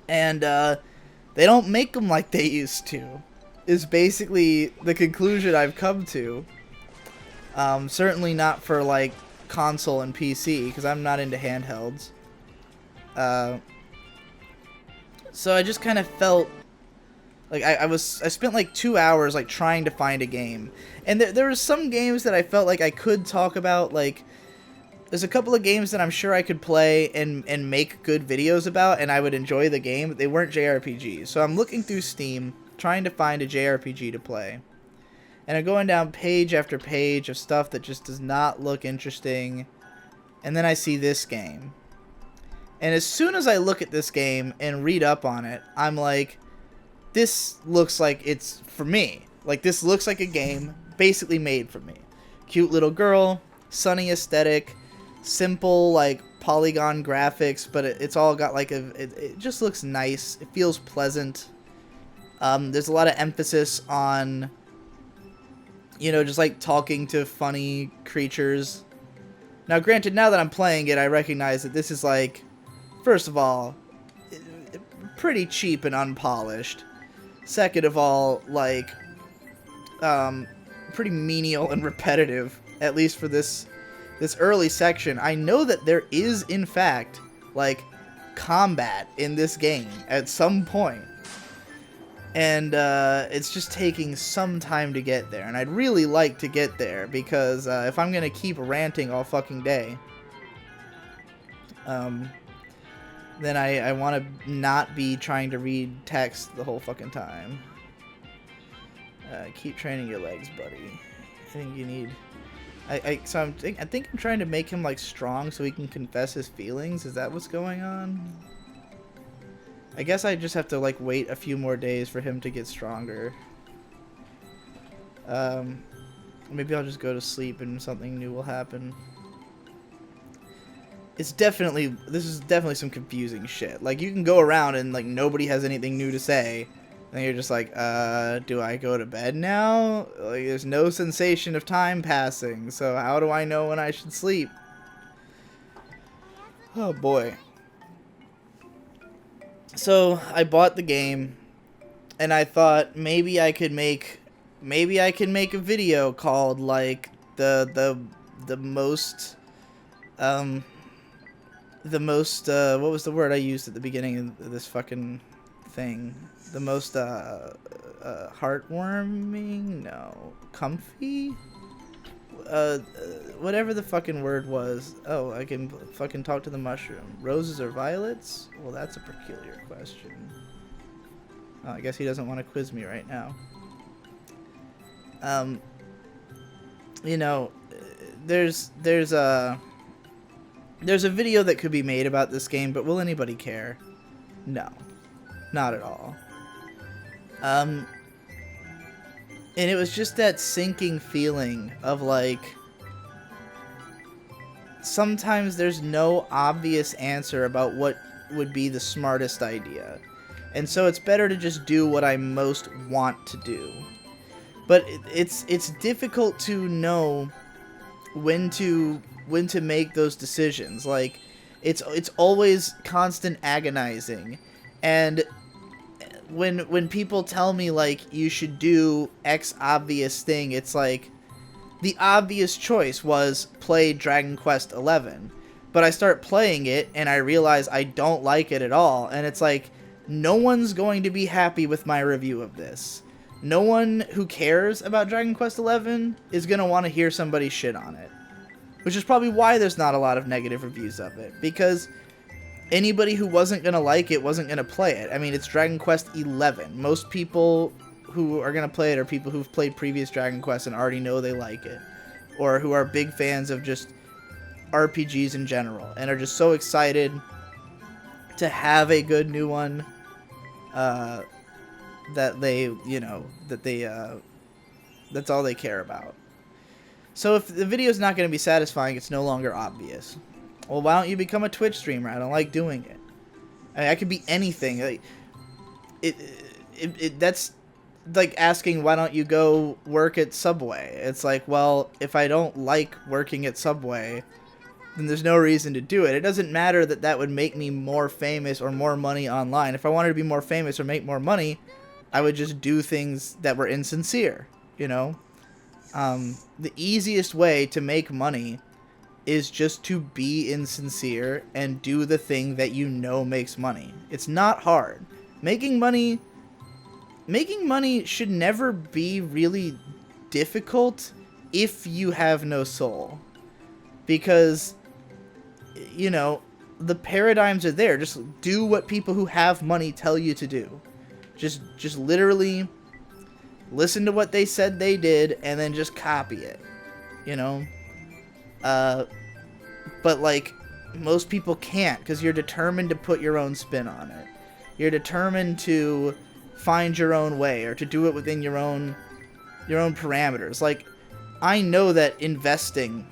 And they don't make them like they used to, is basically the conclusion I've come to. Certainly not for, like, console and PC, because I'm not into handhelds. So I just kind of felt like I spent like 2 hours like trying to find a game, and there were some games that I felt like I could talk about. Like, there's a couple of games that I'm sure I could play and make good videos about, and I would enjoy the game, but they weren't JRPGs. So I'm looking through Steam trying to find a JRPG to play. And I'm going down page after page of stuff that just does not look interesting. And then I see this game. And as soon as I look at this game and read up on it, I'm like, this looks like it's for me. Like, this looks like a game basically made for me. Cute little girl, sunny aesthetic, simple, like, polygon graphics, but it's all got, like, it just looks nice. It feels pleasant. There's a lot of emphasis on, you know, just like talking to funny creatures. Now, granted, now that I'm playing it, I recognize that this is, like, first of all, pretty cheap and unpolished. Second of all, like, pretty menial and repetitive, at least for this early section. I know that there is, in fact, like, combat in this game at some point. And it's just taking some time to get there. And I'd really like to get there, because if I'm going to keep ranting all fucking day, then I want to not be trying to read text the whole fucking time. Keep training your legs, buddy. I think you need... I think I'm trying to make him, like, strong so he can confess his feelings. Is that what's going on? I guess I just have to, like, wait a few more days for him to get stronger. Maybe I'll just go to sleep and something new will happen. This is definitely some confusing shit. Like, you can go around and, like, nobody has anything new to say. And you're just like, do I go to bed now? Like, there's no sensation of time passing, so how do I know when I should sleep? Oh, boy. So I bought the game, and I thought maybe I can make a video called, like, the most what was the word I used at the beginning of this fucking thing? The most heartwarming? No, comfy? Whatever the fucking word was. Oh, I can fucking talk to the mushroom. Roses or violets? Well, that's a peculiar question. Oh, I guess he doesn't want to quiz me right now. You know, there's a video that could be made about this game, but will anybody care? No, not at all. And it was just that sinking feeling of, like, sometimes there's no obvious answer about what would be the smartest idea. And so it's better to just do what I most want to do. But it's difficult to know when to make those decisions. Like, it's always constant agonizing. And when people tell me, like, you should do X obvious thing, it's like, the obvious choice was play Dragon Quest XI. But I start playing it, and I realize I don't like it at all. And it's like, no one's going to be happy with my review of this. No one who cares about Dragon Quest XI is going to want to hear somebody shit on it. which is probably why there's not a lot of negative reviews of it, because anybody who wasn't going to like it wasn't going to play it. I mean, it's Dragon Quest 11. Most people who are going to play it are people who've played previous Dragon Quest and already know they like it, or who are big fans of just RPGs in general and are just so excited to have a good new one that they, you know, that's all they care about. So if the video's not going to be satisfying, it's no longer obvious. Well, why don't you become a Twitch streamer? I don't like doing it. I mean, I could be anything. Like, that's like asking, why don't you go work at Subway? It's like, well, if I don't like working at Subway, then there's no reason to do it. It doesn't matter that that would make me more famous or more money online. If I wanted to be more famous or make more money, I would just do things that were insincere, you know? The easiest way to make money is just to be insincere and do the thing that you know makes money. It's not hard. Making money should never be really difficult if you have no soul. Because, you know, the paradigms are there. Just do what people who have money tell you to do. Just literally listen to what they said they did and then just copy it, you know? But, like, most people can't because you're determined to put your own spin on it. You're determined to find your own way or to do it within your own parameters. Like, I know that investing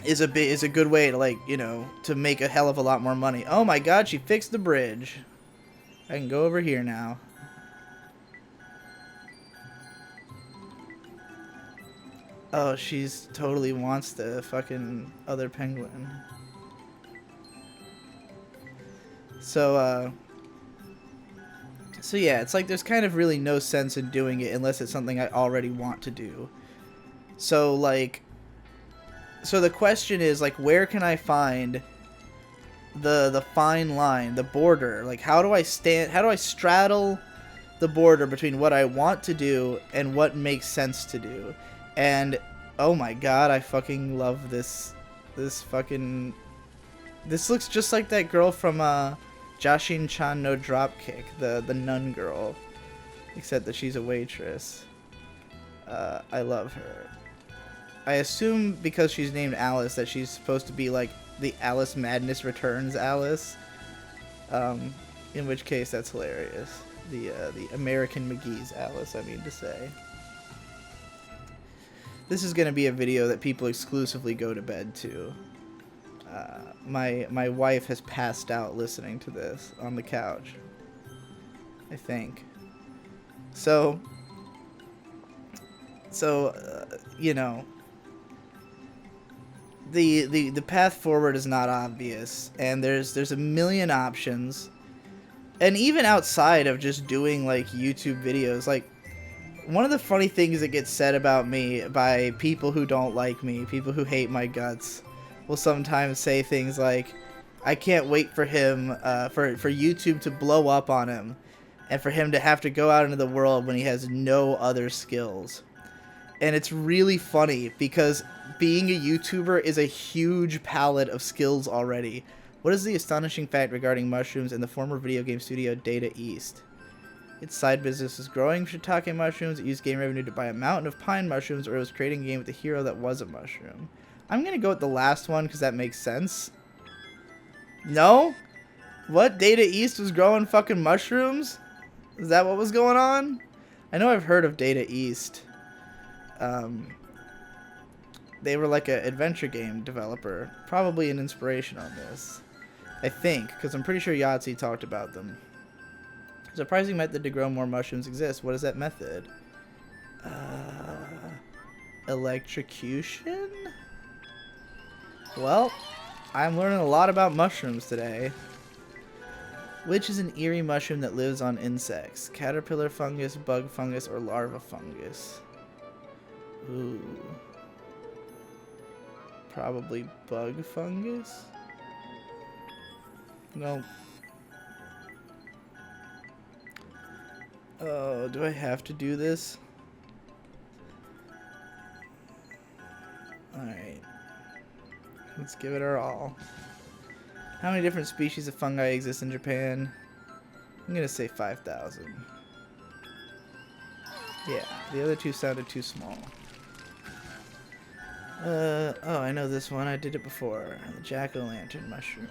is a good way to, like, you know, to make a hell of a lot more money. Oh my god, she fixed the bridge. I can go over here now. Oh, she's totally wants the fucking other penguin. So yeah, it's like there's kind of really no sense in doing it unless it's something I already want to do. So, like, so the question is, like, where can I find the fine line, the border? Like, how do I straddle the border between what I want to do and what makes sense to do? And oh my god, I fucking love this fucking, this looks just like that girl from Jashin-chan no Dropkick, the nun girl, except that she's a waitress. I love her. I assume because she's named Alice that she's supposed to be like the Alice Madness Returns Alice. In which case that's hilarious. The American McGee's Alice, I mean to say. This is going to be a video that people exclusively go to bed to. My wife has passed out listening to this on the couch, I think. So you know, the path forward is not obvious, and there's a million options, and even outside of just doing like YouTube videos, like, one of the funny things that gets said about me by people who don't like me, people who hate my guts, will sometimes say things like, I can't wait for him, for YouTube to blow up on him, and for him to have to go out into the world when he has no other skills. And it's really funny, because being a YouTuber is a huge palette of skills already. What is the astonishing fact regarding mushrooms and the former video game studio Data East? Its side business was growing shiitake mushrooms. It used game revenue to buy a mountain of pine mushrooms, or it was creating a game with a hero that was a mushroom. I'm going to go with the last one because that makes sense. No? What? Data East was growing fucking mushrooms? Is that what was going on? I know I've heard of Data East. They were like an adventure game developer. Probably an inspiration on this. I think, because I'm pretty sure Yahtzee talked about them. A surprising method to grow more mushrooms exists. What is that method? Electrocution? Well, I'm learning a lot about mushrooms today. Which is an eerie mushroom that lives on insects? Caterpillar fungus, bug fungus, or larva fungus? Ooh. Probably bug fungus? No. Oh, do I have to do this? Alright. Let's give it our all. How many different species of fungi exist in Japan? I'm gonna say 5,000. Yeah, the other two sounded too small. Oh, I know this one. I did it before. The jack-o'-lantern mushroom.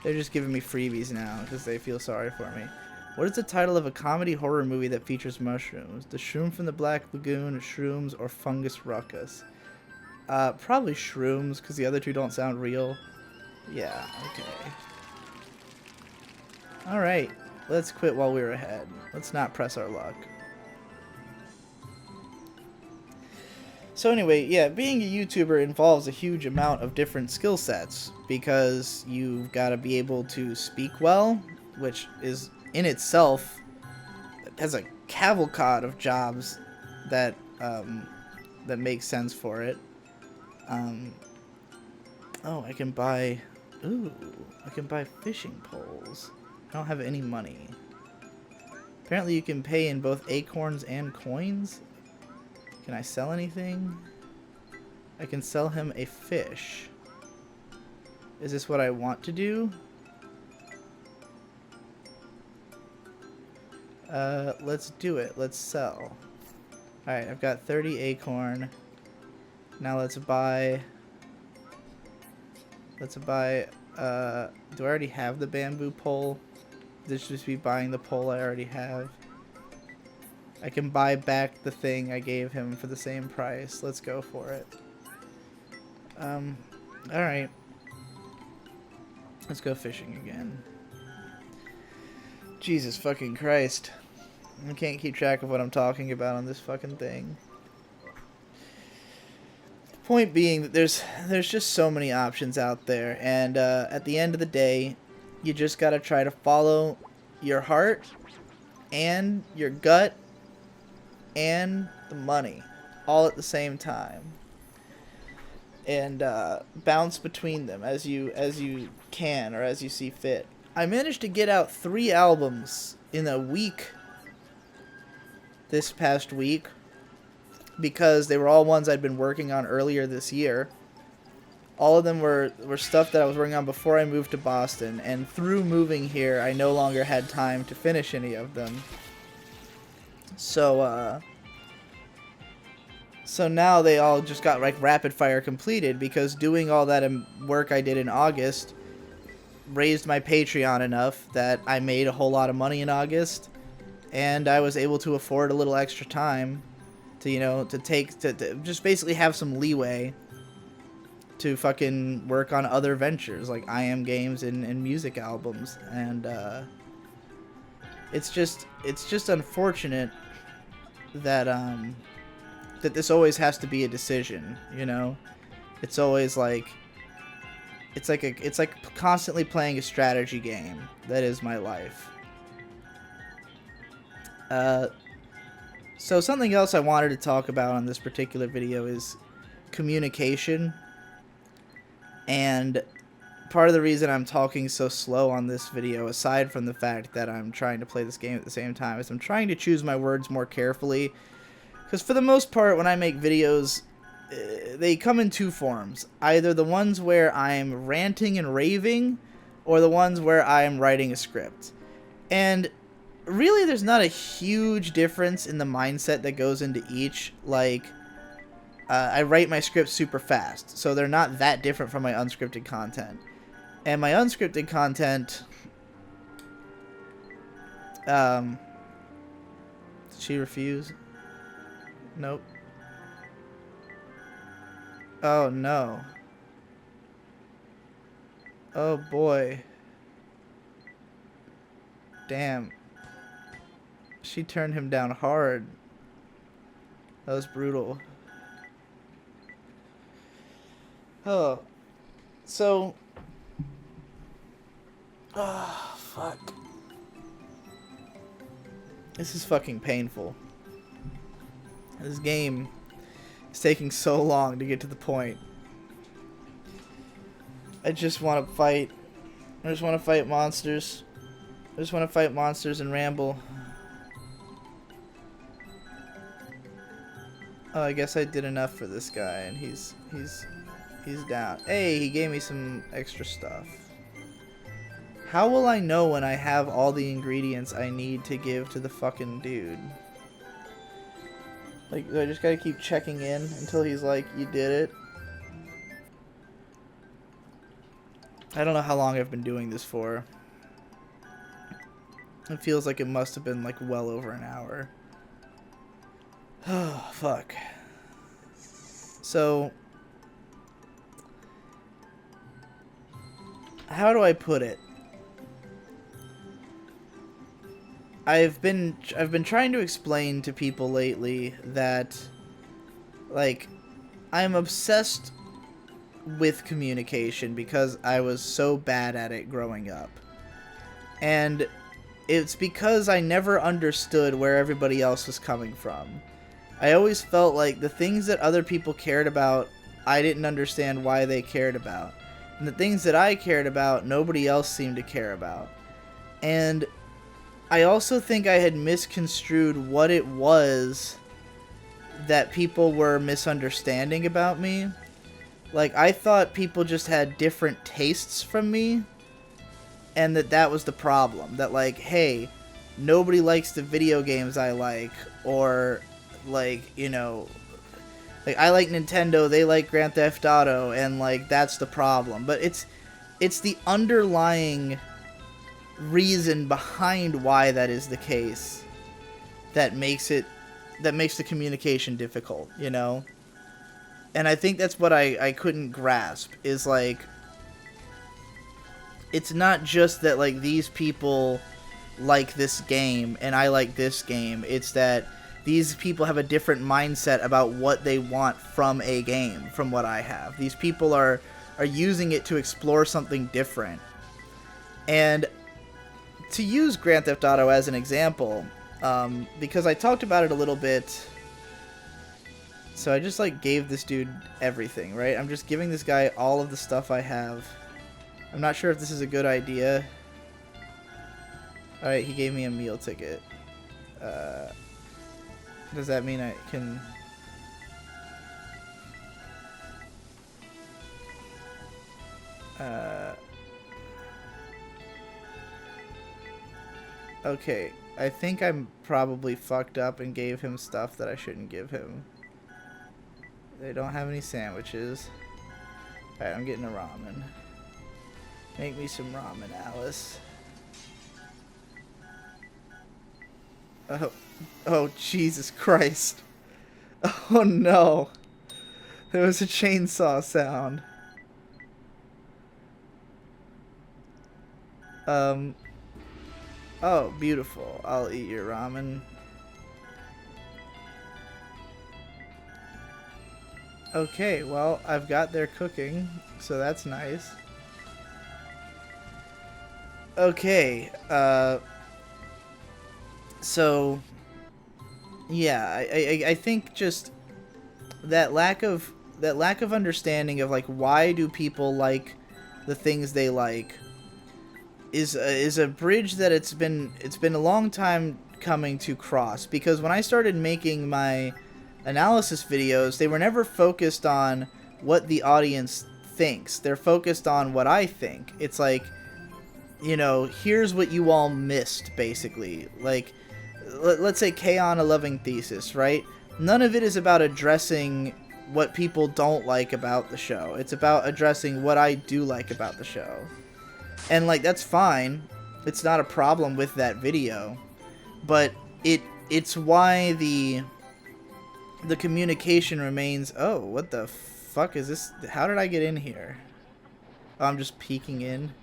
They're just giving me freebies now because they feel sorry for me. What is the title of a comedy horror movie that features mushrooms? The Shroom from the Black Lagoon, Shrooms, or Fungus Ruckus? Probably Shrooms, because the other two don't sound real. Yeah, okay. Alright, let's quit while we're ahead. Let's not press our luck. So anyway, yeah, being a YouTuber involves a huge amount of different skill sets, because you've got to be able to speak well, which is in itself has a cavalcade of jobs that that make sense for it. Oh, I can buy fishing poles. I don't have any money. Apparently you can pay in both acorns and coins. Can I sell anything? I can sell him a fish. Is this what I want to do? Let's do it. Let's sell. Alright, I've got 30 acorn. Now let's buy... do I already have the bamboo pole? This should just be buying the pole I already have. I can buy back the thing I gave him for the same price. Let's go for it. Alright. Let's go fishing again. Jesus fucking Christ. I can't keep track of what I'm talking about on this fucking thing. The point being that there's just so many options out there, and at the end of the day, you just gotta try to follow your heart and your gut and the money all at the same time, and bounce between them as you can or as you see fit. I managed to get out 3 albums in a week this past week because they were all ones I'd been working on earlier this year. All of them were stuff that I was working on before I moved to Boston, and through moving here I no longer had time to finish any of them. So now they all just got like rapid fire completed because doing all that work I did in August raised my Patreon enough that I made a whole lot of money in August, and I was able to afford a little extra time to, you know, to just basically have some leeway to fucking work on other ventures like I Am Games and music albums. And it's just unfortunate that that this always has to be a decision, you know? It's always like it's like constantly playing a strategy game. That is my life. So something else I wanted to talk about on this particular video is communication. And part of the reason I'm talking so slow on this video, aside from the fact that I'm trying to play this game at the same time, is I'm trying to choose my words more carefully. Because for the most part, when I make videos, they come in 2 forms. Either the ones where I'm ranting and raving, or the ones where I'm writing a script. And really, there's not a huge difference in the mindset that goes into each. Like, I write my scripts super fast, so they're not that different from my unscripted content. And my unscripted content... Did she refuse? Nope. Oh, no. Oh, boy. Damn. She turned him down hard. That was brutal. Oh. So... Oh, fuck. This is fucking painful. This game is taking so long to get to the point. I just want to fight. I just want to fight monsters. I just want to fight monsters and ramble. Oh, I guess I did enough for this guy, and he's He's down. Hey, he gave me some extra stuff. How will I know when I have all the ingredients I need to give to the fucking dude? Like, I just gotta keep checking in until he's like, you did it. I don't know how long I've been doing this for. It feels like it must have been like well over an hour. Oh, fuck. So, how do I put it? I've been trying to explain to people lately that, like, I'm obsessed with communication because I was so bad at it growing up. And it's because I never understood where everybody else was coming from. I always felt like the things that other people cared about, I didn't understand why they cared about. And the things that I cared about, nobody else seemed to care about. And I also think I had misconstrued what it was that people were misunderstanding about me. Like, I thought people just had different tastes from me, and that was the problem. That, like, hey, nobody likes the video games I like, or, like, you know, like, I like Nintendo, they like Grand Theft Auto, and, like, that's the problem. But it's the underlying reason behind why that is the case that makes the communication difficult, you know? And I think that's what I couldn't grasp, is like, it's not just that, like, these people like this game and I like this game. It's that these people have a different mindset about what they want from a game from what I have. These people are using it to explore something different. And to use Grand Theft Auto as an example, because I talked about it a little bit. So I just, like, gave this dude everything, right? I'm just giving this guy all of the stuff I have. I'm not sure if this is a good idea. Alright, he gave me a meal ticket. Does that mean I can... Okay, I think I'm probably fucked up and gave him stuff that I shouldn't give him. They don't have any sandwiches. Alright, I'm getting a ramen. Make me some ramen, Alice. Oh, Jesus Christ. Oh, no. There was a chainsaw sound. Oh, beautiful. I'll eat your ramen. Okay, well, I've got their cooking, so that's nice. Okay, so, yeah, I think just that lack of understanding of, like, why do people like the things they like is a bridge that it's been a long time coming to cross. Because when I started making my analysis videos, they were never focused on what the audience thinks. They're focused on what I think. It's like, you know, here's what you all missed, basically. Like, let's say K-On! A Loving Thesis, right? None of it is about addressing what people don't like about the show. It's about addressing what I do like about the show. And, like, that's fine. It's not a problem with that video. But it's why the communication remains... Oh, what the fuck is this? How did I get in here? Oh, I'm just peeking in.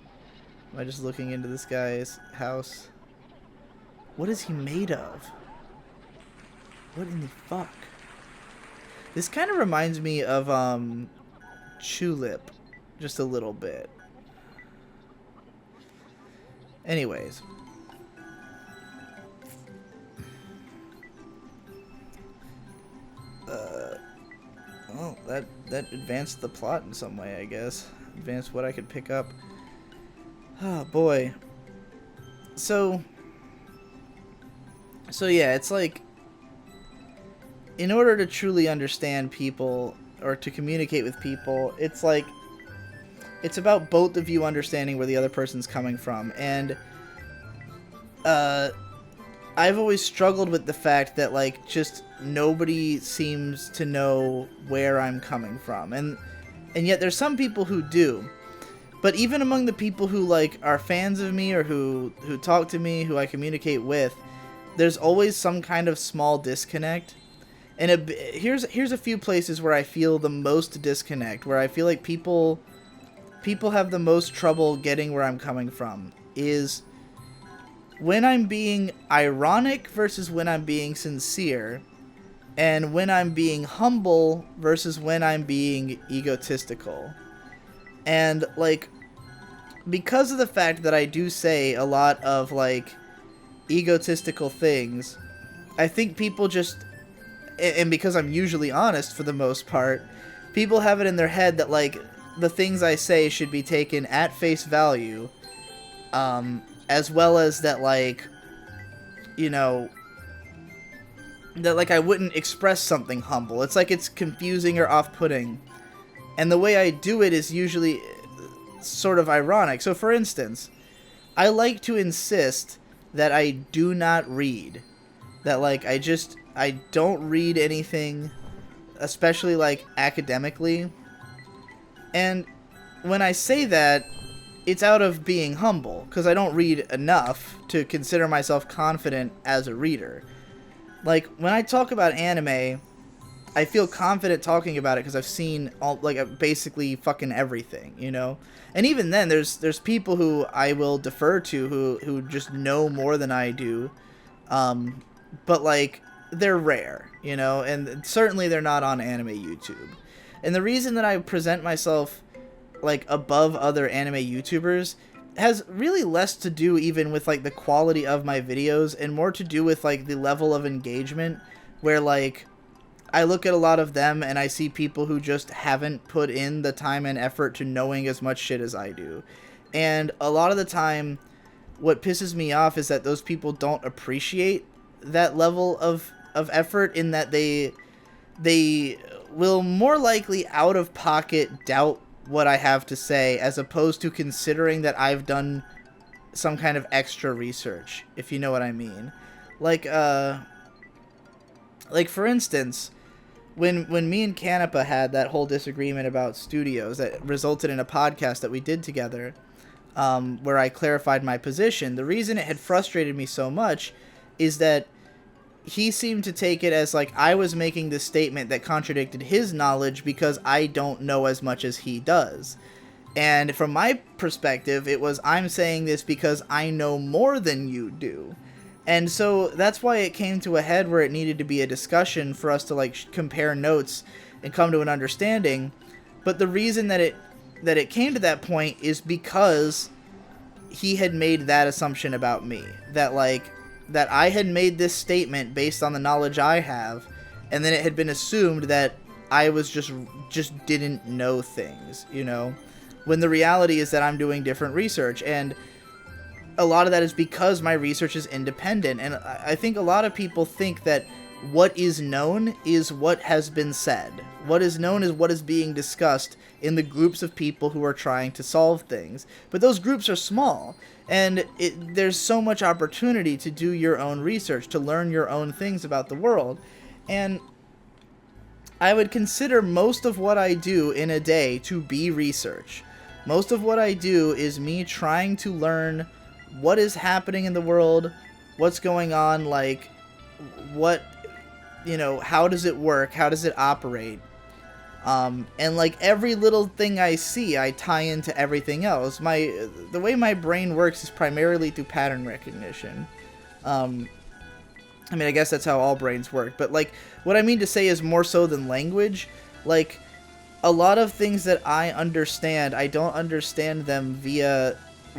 Am I just looking into this guy's house? What is he made of? What in the fuck? This kind of reminds me of, Tulip. Just a little bit. Anyways. Well, that advanced the plot in some way, I guess. Advanced what I could pick up. Oh, boy. So yeah, it's like, in order to truly understand people, or to communicate with people, it's like it's about both of you understanding where the other person's coming from. And I've always struggled with the fact that, like, just nobody seems to know where I'm coming from. And yet there's some people who do. But even among the people who, like, are fans of me or who talk to me, who I communicate with, there's always some kind of small disconnect. And here's a few places where I feel the most disconnect, where I feel like people have the most trouble getting where I'm coming from, is when I'm being ironic versus when I'm being sincere, and when I'm being humble versus when I'm being egotistical. And, like, because of the fact that I do say a lot of, like, egotistical things, I think people just, and because I'm usually honest for the most part, people have it in their head that, like, the things I say should be taken at face value, as well as that, like, you know, that, like, I wouldn't express something humble. It's like it's confusing or off-putting. And the way I do it is usually sort of ironic. So, for instance, I like to insist that I do not read. That, like, I don't read anything, especially, like, academically. And when I say that, it's out of being humble, because I don't read enough to consider myself confident as a reader. Like, when I talk about anime, I feel confident talking about it because I've seen all, like, basically fucking everything, you know? And even then, there's people who I will defer to who just know more than I do, but, like, they're rare, you know? And certainly they're not on anime YouTube. And the reason that I present myself, like, above other anime YouTubers has really less to do even with, like, the quality of my videos and more to do with, like, the level of engagement, where, like, I look at a lot of them and I see people who just haven't put in the time and effort to knowing as much shit as I do. And a lot of the time, what pisses me off is that those people don't appreciate that level of effort, in that they will more likely out of pocket doubt what I have to say, as opposed to considering that I've done some kind of extra research, if you know what I mean. Like for instance, when me and Canepa had that whole disagreement about studios that resulted in a podcast that we did together, where I clarified my position, the reason it had frustrated me so much is that he seemed to take it as, like, I was making this statement that contradicted his knowledge because I don't know as much as he does. And from my perspective, it was, I'm saying this because I know more than you do. And so that's why it came to a head where it needed to be a discussion for us to, like, compare notes and come to an understanding. But the reason that it came to that point is because he had made that assumption about me. That I had made this statement based on the knowledge I have, and then it had been assumed that I was just didn't know things, you know? When the reality is that I'm doing different research, and a lot of that is because my research is independent, and I think a lot of people think that what is known is what has been said. What is known is what is being discussed in the groups of people who are trying to solve things. But those groups are small, and there's so much opportunity to do your own research, to learn your own things about the world. And I would consider most of what I do in a day to be research. Most of what I do is me trying to learn what is happening in the world, what's going on, like, what, you know, how does it work, how does it operate, and, like, every little thing I see, I tie into everything else. The way my brain works is primarily through pattern recognition. I mean, I guess that's how all brains work, but, like, what I mean to say is more so than language. Like, a lot of things that I understand, I don't understand them via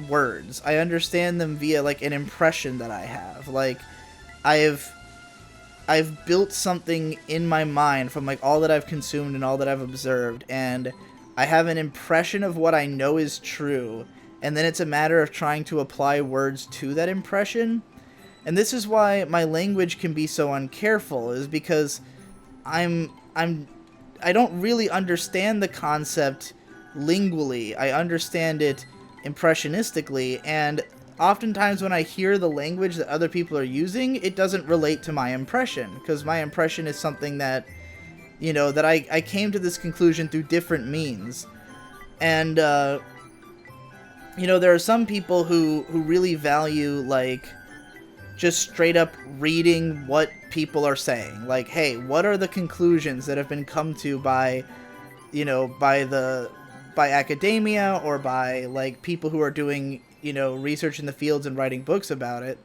words. I understand them via, like, an impression that I have. Like, I've built something in my mind from, like, all that I've consumed and all that I've observed, and I have an impression of what I know is true, and then it's a matter of trying to apply words to that impression. And this is why my language can be so uncareful, is because I'm I don't really understand the concept lingually. I understand it impressionistically, and oftentimes when I hear the language that other people are using, it doesn't relate to my impression, because my impression is something that, you know, that I came to this conclusion through different means. And, you know, there are some people who really value, like, just straight up reading what people are saying. Like, hey, what are the conclusions that have been come to by, you know, by academia, or by, like, people who are doing, you know, research in the fields and writing books about it.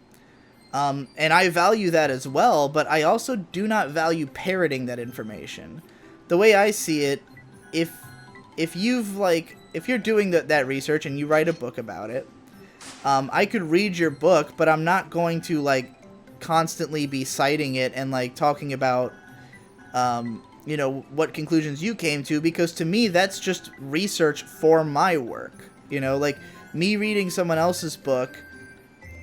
And I value that as well, but I also do not value parroting that information. The way I see it, if you're doing that research and you write a book about it, I could read your book, but I'm not going to, like, constantly be citing it and, like, talking about, you know, what conclusions you came to, because to me, that's just research for my work. You know, like, me reading someone else's book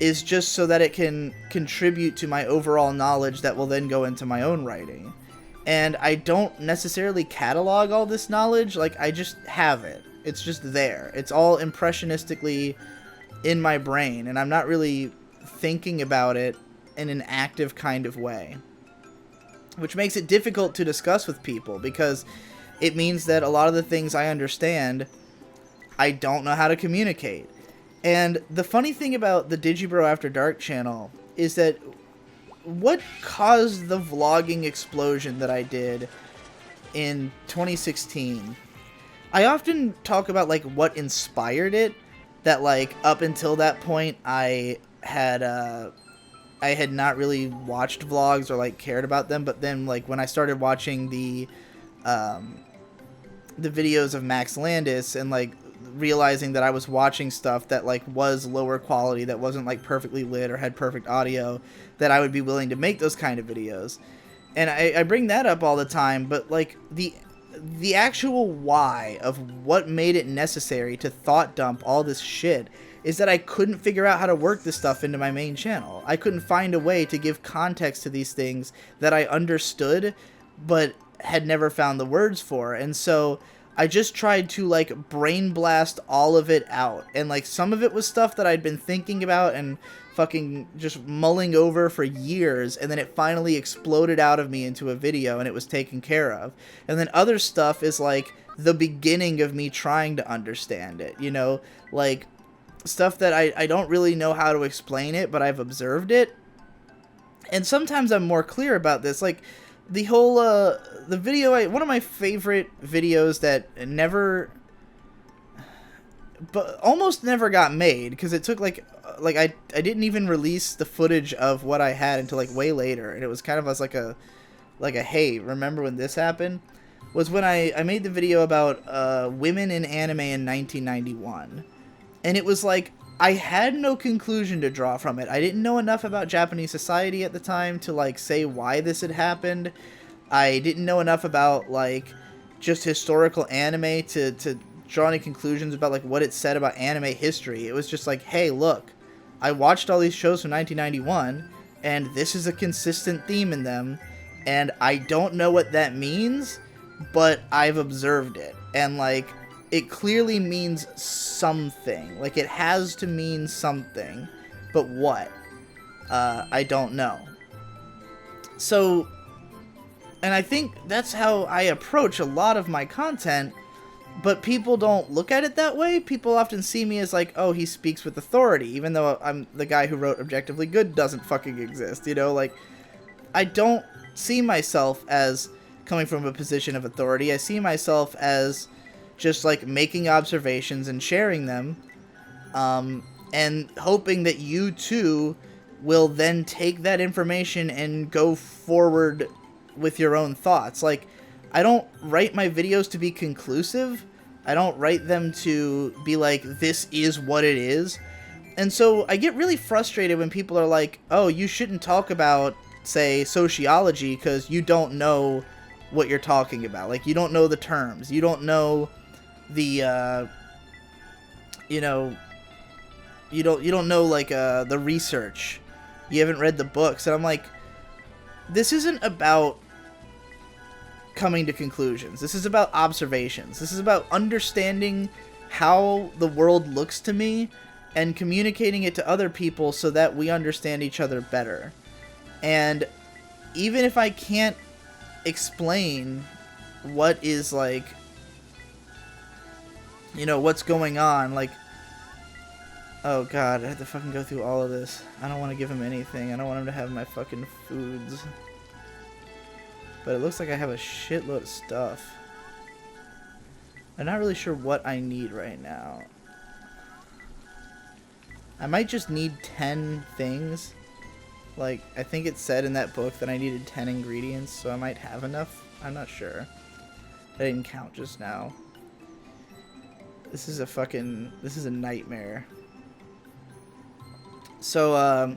is just so that it can contribute to my overall knowledge that will then go into my own writing. And I don't necessarily catalog all this knowledge, like, I just have it. It's just there. It's all impressionistically in my brain, and I'm not really thinking about it in an active kind of way. Which makes it difficult to discuss with people, because it means that a lot of the things I understand, I don't know how to communicate. And the funny thing about the Digibro After Dark channel is that what caused the vlogging explosion that I did in 2016, I often talk about, like, what inspired it, that, like, up until that point, I had not really watched vlogs or, like, cared about them, but then, like, when I started watching the videos of Max Landis, and, like, realizing that I was watching stuff that, like, was lower quality, that wasn't, like, perfectly lit or had perfect audio, that I would be willing to make those kind of videos. And I bring that up all the time, but, like, the actual why of what made it necessary to thought dump all this shit is that I couldn't figure out how to work this stuff into my main channel. I couldn't find a way to give context to these things that I understood but had never found the words for. And so I just tried to, like, brain blast all of it out. And, like, some of it was stuff that I'd been thinking about and fucking just mulling over for years, and then it finally exploded out of me into a video and it was taken care of. And then other stuff is, like, the beginning of me trying to understand it, you know? Like, stuff that I don't really know how to explain it, but I've observed it. And sometimes I'm more clear about this. Like, the whole, the video, one of my favorite videos that never, but almost never got made, because it took, like I didn't even release the footage of what I had until, like, way later, and it was kind of as, like a, hey, remember when this happened? Was when I made the video about, women in anime in 1991. And it was like, I had no conclusion to draw from it. I didn't know enough about Japanese society at the time to, like, say why this had happened. I didn't know enough about, like, just historical anime to draw any conclusions about, like, what it said about anime history. It was just like, hey, look, I watched all these shows from 1991, and this is a consistent theme in them, and I don't know what that means, but I've observed it. And, like, it clearly means something. Like, it has to mean something. But what? I don't know. So, and I think that's how I approach a lot of my content, but people don't look at it that way. People often see me as, like, oh, he speaks with authority, even though I'm the guy who wrote Objectively Good doesn't fucking exist, you know? Like, I don't see myself as coming from a position of authority. I see myself as just, like, making observations and sharing them, and hoping that you too will then take that information and go forward with your own thoughts. Like, I don't write my videos to be conclusive. I don't write them to be like, this is what it is. And so I get really frustrated when people are like, oh, you shouldn't talk about, say, sociology because you don't know what you're talking about. Like, you don't know the terms. You don't know the, you know, you don't know, like, the research. You haven't read the books. And I'm like, this isn't about coming to conclusions. This is about observations. This is about understanding how the world looks to me and communicating it to other people so that we understand each other better. And even if I can't explain what is, like, you know, what's going on, like, oh god, I have to fucking go through all of this. I don't want to give him anything. I don't want him to have my fucking foods. But it looks like I have a shitload of stuff. I'm not really sure what I need right now. I might just need 10 things. Like, I think it said in that book that I needed 10 ingredients, so I might have enough. I'm not sure. I didn't count just now. This is a nightmare. So,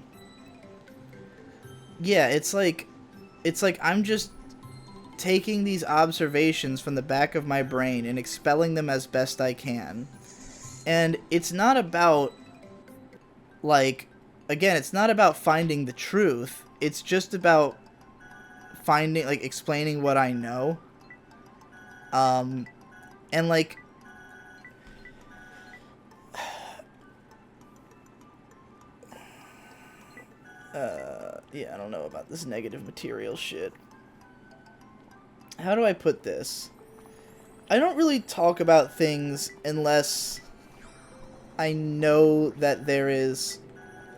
yeah, it's like I'm just taking these observations from the back of my brain and expelling them as best I can. And it's not about, like, again, it's not about finding the truth. It's just about finding, like, explaining what I know. And, like, yeah, I don't know about this negative material shit. How do I put this? I don't really talk about things unless I know that there is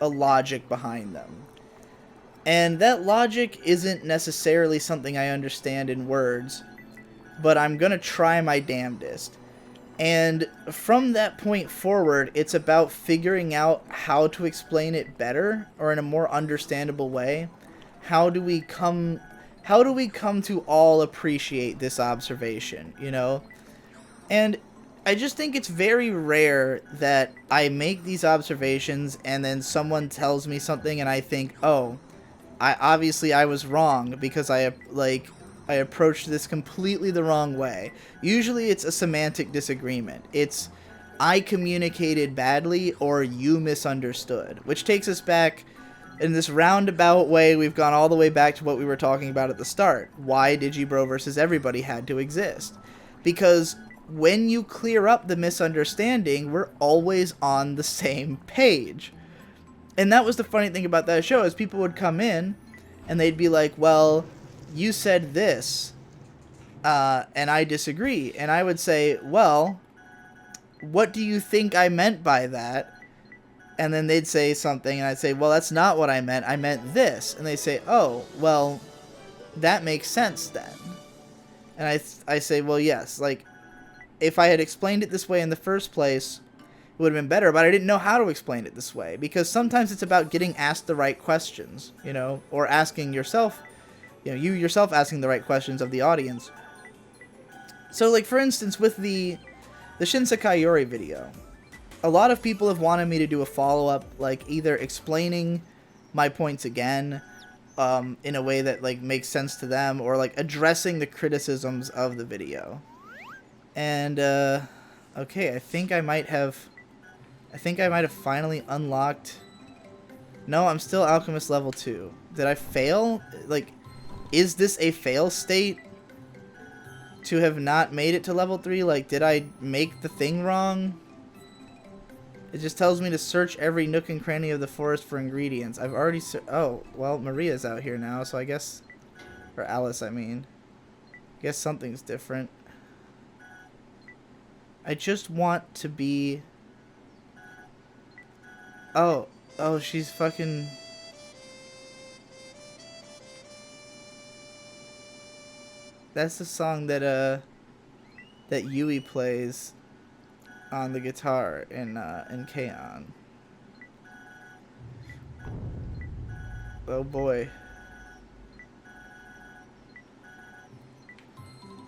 a logic behind them. And that logic isn't necessarily something I understand in words, but I'm gonna try my damnedest. And from that point forward, it's about figuring out how to explain it better or in a more understandable way. How do we come to all appreciate this observation, you know? And I just think it's very rare that I make these observations and then someone tells me something and I think, oh, I was wrong because I approached this completely the wrong way. Usually it's a semantic disagreement. It's I communicated badly or you misunderstood, which takes us back in this roundabout way. We've gone all the way back to what we were talking about at the start. Why Digibro versus everybody had to exist. Because when you clear up the misunderstanding, we're always on the same page. And that was the funny thing about that show, is people would come in and they'd be like, well, you said this, and I disagree. And I would say, well, what do you think I meant by that? And then they'd say something, and I'd say, well, that's not what I meant. I meant this. And they say, oh, well, that makes sense then. And I say, well, yes, like, if I had explained it this way in the first place, it would have been better, but I didn't know how to explain it this way. Because sometimes it's about getting asked the right questions, you know, or asking yourself, you know, you yourself asking the right questions of the audience. So, like, for instance, with the Shinsekai Yori video, a lot of people have wanted me to do a follow-up, like, either explaining my points again, in a way that, like, makes sense to them, or, like, addressing the criticisms of the video. And, okay, I think I might have finally unlocked... No, I'm still Alchemist level 2. Did I fail? Like, is this a fail state to have not made it to level 3? Like, did I make the thing wrong? It just tells me to search every nook and cranny of the forest for ingredients. I've already... Oh, well, Maria's out here now, so I guess... Or Alice, I mean. I guess something's different. I just want to be... Oh, she's fucking... That's the song that Yui plays on the guitar in K-On. Oh boy.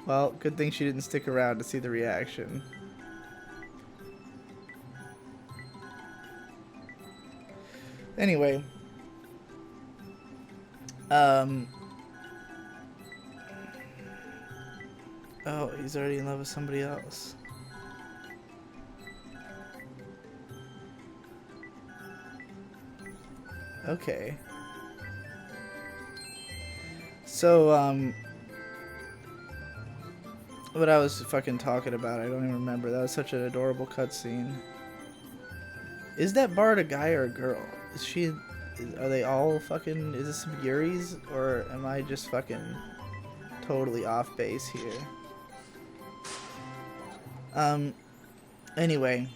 Well, good thing she didn't stick around to see the reaction. Anyway. Oh, he's already in love with somebody else. Okay. So, what I was fucking talking about. I don't even remember. That was such an adorable cutscene. Is that Bard a guy or a girl? Is she... Are they all fucking... Is this some Yuris? Or am I just fucking totally off base here? Anyway.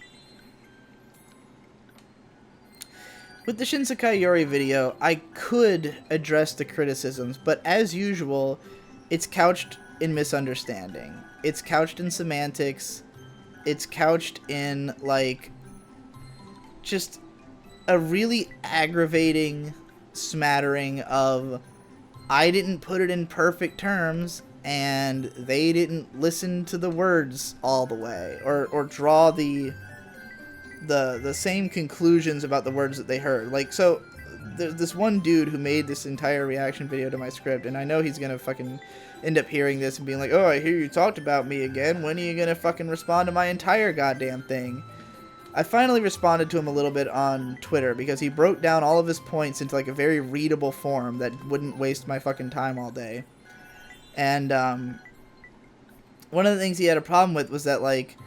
With the Shinsekai Yori video, I could address the criticisms, but as usual, it's couched in misunderstanding. It's couched in semantics. It's couched in, like, just a really aggravating smattering of, I didn't put it in perfect terms, and they didn't listen to the words all the way, or draw the same conclusions about the words that they heard. Like, so there's this one dude who made this entire reaction video to my script, and I know he's gonna fucking end up hearing this and being like, oh, I hear you talked about me again. When are you gonna fucking respond to my entire goddamn thing? I finally responded to him a little bit on Twitter because he broke down all of his points into like a very readable form that wouldn't waste my fucking time all day. And one of the things he had a problem with was that, like,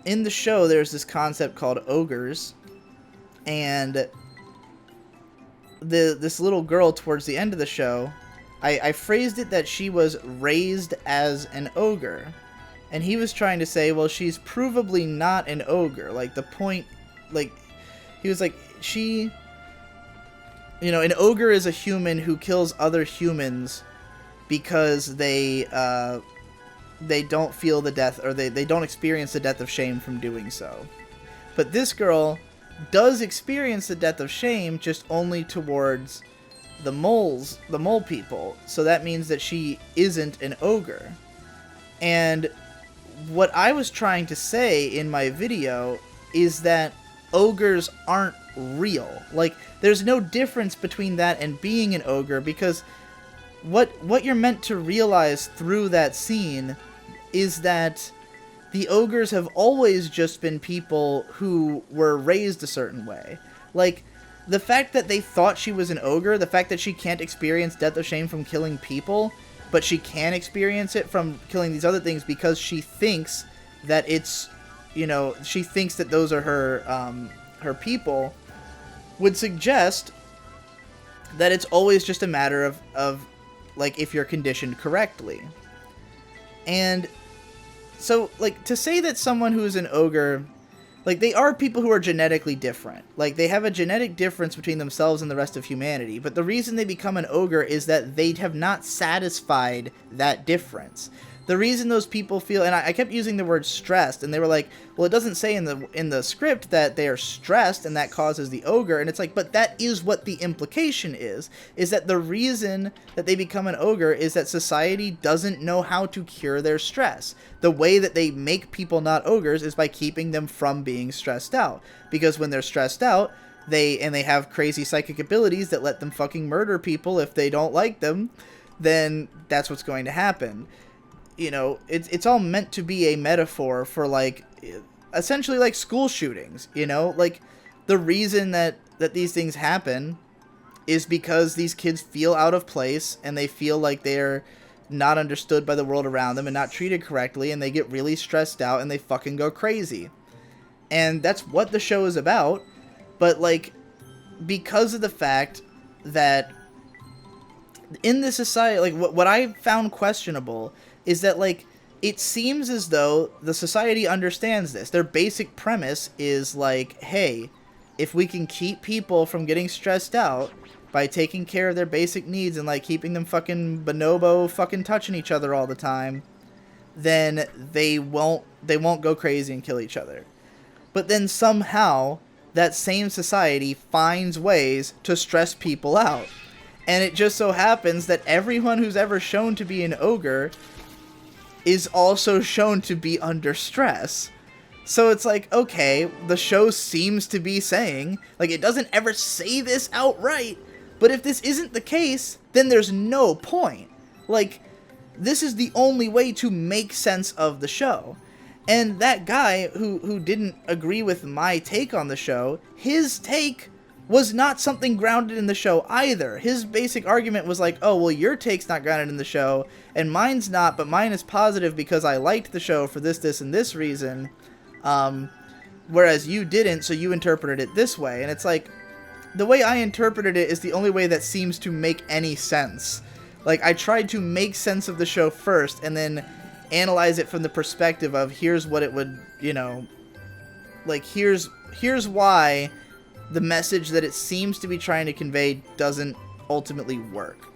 in the show there's this concept called ogres, and this little girl towards the end of the show, I phrased it that she was raised as an ogre. And he was trying to say, well, she's provably not an ogre. Like, the point, like, he was like, she, you know, an ogre is a human who kills other humans because they don't feel the death, or they don't experience the death of shame from doing so. But this girl does experience the death of shame, just only towards the mole people. So that means that she isn't an ogre. And what I was trying to say in my video is that ogres aren't real. Like, there's no difference between that and being an ogre, because what you're meant to realize through that scene is that the ogres have always just been people who were raised a certain way. Like, the fact that they thought she was an ogre, the fact that she can't experience death of shame from killing people, but she can experience it from killing these other things because she thinks that it's, you know, she thinks that those are her people, would suggest that it's always just a matter of like, if you're conditioned correctly. And so, like, to say that someone who is an ogre, like, they are people who are genetically different. Like, they have a genetic difference between themselves and the rest of humanity. But the reason they become an ogre is that they have not satisfied that difference. The reason those people feel, and I kept using the word stressed, and they were like, well, it doesn't say in the script that they are stressed and that causes the ogre. And it's like, but that is what the implication is that the reason that they become an ogre is that society doesn't know how to cure their stress. The way that they make people not ogres is by keeping them from being stressed out. Because when they're stressed out, they have crazy psychic abilities that let them fucking murder people if they don't like them, then that's what's going to happen. You know, it's all meant to be a metaphor for, like, essentially like school shootings, you know? Like, the reason that these things happen is because these kids feel out of place, and they feel like they're not understood by the world around them and not treated correctly, and they get really stressed out and they fucking go crazy. And that's what the show is about, but, like, because of the fact that in this society, like, what I found questionable is that, like, it seems as though the society understands this. Their basic premise is, like, hey, if we can keep people from getting stressed out by taking care of their basic needs and, like, keeping them fucking bonobo fucking touching each other all the time, then they won't go crazy and kill each other. But then somehow that same society finds ways to stress people out. And it just so happens that everyone who's ever shown to be an ogre is also shown to be under stress. So it's like, okay, the show seems to be saying, like, it doesn't ever say this outright, but if this isn't the case, then there's no point. Like, this is the only way to make sense of the show. And that guy who didn't agree with my take on the show, his take was not something grounded in the show either. His basic argument was like, oh, well, your take's not grounded in the show, and mine's not, but mine is positive because I liked the show for this, this, and this reason, whereas you didn't, so you interpreted it this way. And it's like, the way I interpreted it is the only way that seems to make any sense. Like, I tried to make sense of the show first, and then analyze it from the perspective of, here's what it would, you know, like, here's why the message that it seems to be trying to convey doesn't ultimately work.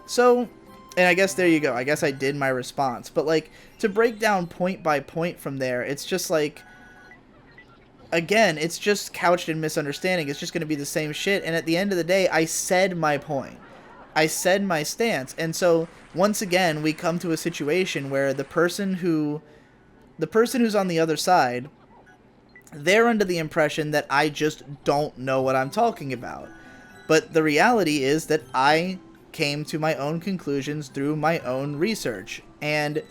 So, and I guess there you go. I guess I did my response. But, like, to break down point by point from there, it's just like, again, it's just couched in misunderstanding. It's just going to be the same shit. And at the end of the day, I said my point. I said my stance. And so, once again, we come to a situation where the person who's on the other side, they're under the impression that I just don't know what I'm talking about. But the reality is that I came to my own conclusions through my own research. And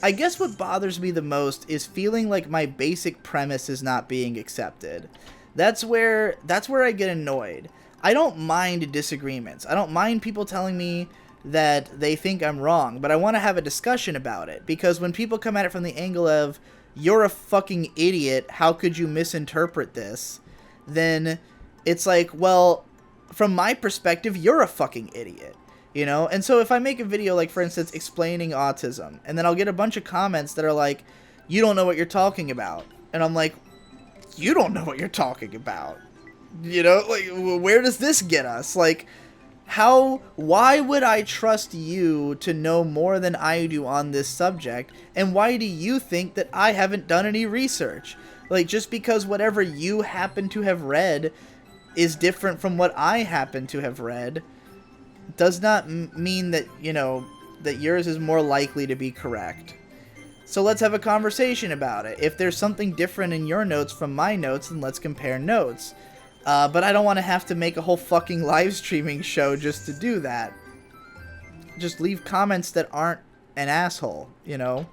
I guess what bothers me the most is feeling like my basic premise is not being accepted. That's where I get annoyed. I don't mind disagreements. I don't mind people telling me that they think I'm wrong, but I want to have a discussion about it. Because when people come at it from the angle of, you're a fucking idiot, how could you misinterpret this? Then it's like, well, from my perspective, you're a fucking idiot, you know? And so if I make a video, like, for instance, explaining autism, and then I'll get a bunch of comments that are like, you don't know what you're talking about. And I'm like, you don't know what you're talking about. You know, like, where does this get us? Like, why would I trust you to know more than I do on this subject? And why do you think that I haven't done any research? Like, just because whatever you happen to have read is different from what I happen to have read does not mean that, you know, that yours is more likely to be correct. So let's have a conversation about it. If there's something different in your notes from my notes, then let's compare notes. But I don't want to have to make a whole fucking live streaming show just to do that. Just leave comments that aren't an asshole, you know?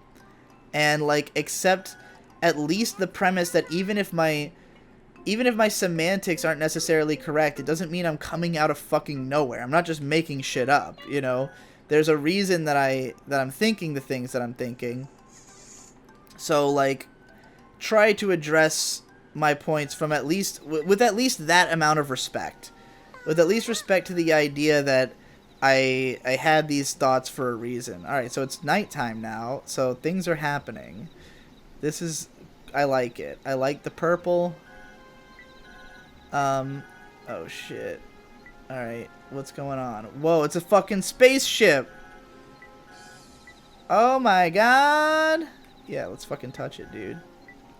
And, like, accept at least the premise that even if my semantics aren't necessarily correct, it doesn't mean I'm coming out of fucking nowhere. I'm not just making shit up, you know? There's a reason that I'm thinking the things that I'm thinking. So, like, try to address my points from with at least that amount of respect. With at least respect to the idea that I had these thoughts for a reason. Alright, so it's nighttime now, so things are happening. I like it. I like the purple. Oh shit. Alright, what's going on? Whoa, it's a fucking spaceship! Oh my god! Yeah, let's fucking touch it, dude.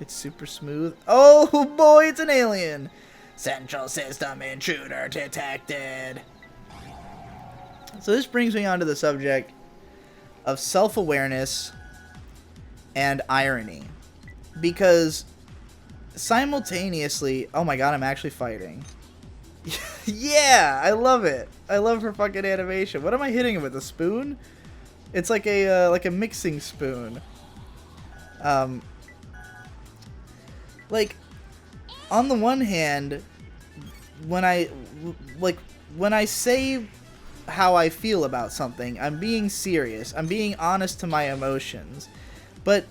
It's super smooth. Oh boy, it's an alien! Central system intruder detected. So this brings me on to the subject of self-awareness and irony. Because simultaneously... Oh my god, I'm actually fighting. Yeah, I love it. I love her fucking animation. What am I hitting him with? A spoon? It's like a mixing spoon. Like, on the one hand, when I say how I feel about something, I'm being serious. I'm being honest to my emotions. But,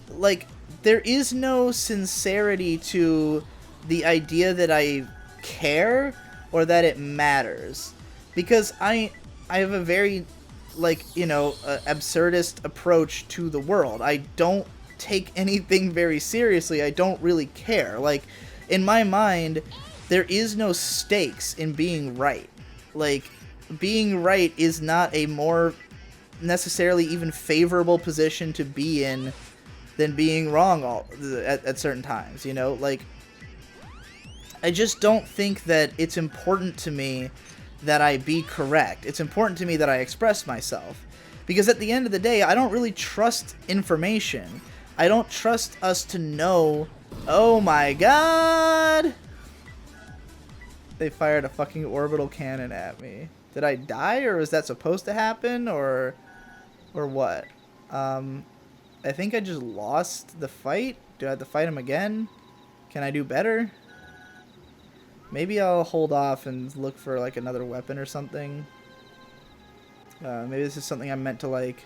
like, there is no sincerity to the idea that I care or that it matters. Because I have a very, like, you know, absurdist approach to the world. I don't take anything very seriously. I don't really care. Like, in my mind, there is no stakes in being right. Like, being right is not a more necessarily even favorable position to be in than being wrong at certain times, you know? Like, I just don't think that it's important to me that I be correct. It's important to me that I express myself. Because at the end of the day, I don't really trust information. I don't trust us to know... Oh my god! They fired a fucking orbital cannon at me. Did I die, or was that supposed to happen, or what? I think I just lost the fight. Do I have to fight him again? Can I do better? Maybe I'll hold off and look for like another weapon or something. Maybe this is something I'm meant to like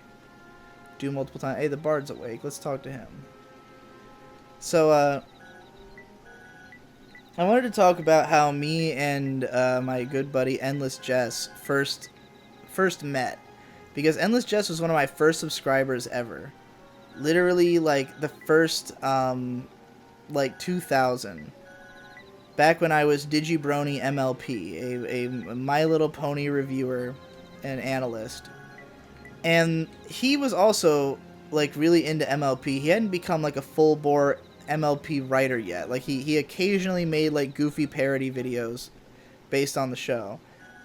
do multiple times. Hey, the bard's awake. Let's talk to him. So, I wanted to talk about how me and my good buddy Endless Jess first met, because Endless Jess was one of my first subscribers ever. Literally, like the first, like 2000. Back when I was Digidroning MLP, a My Little Pony reviewer and analyst. And he was also like really into MLP. He hadn't become like a full bore MLP writer yet. Like he occasionally made like goofy parody videos based on the show.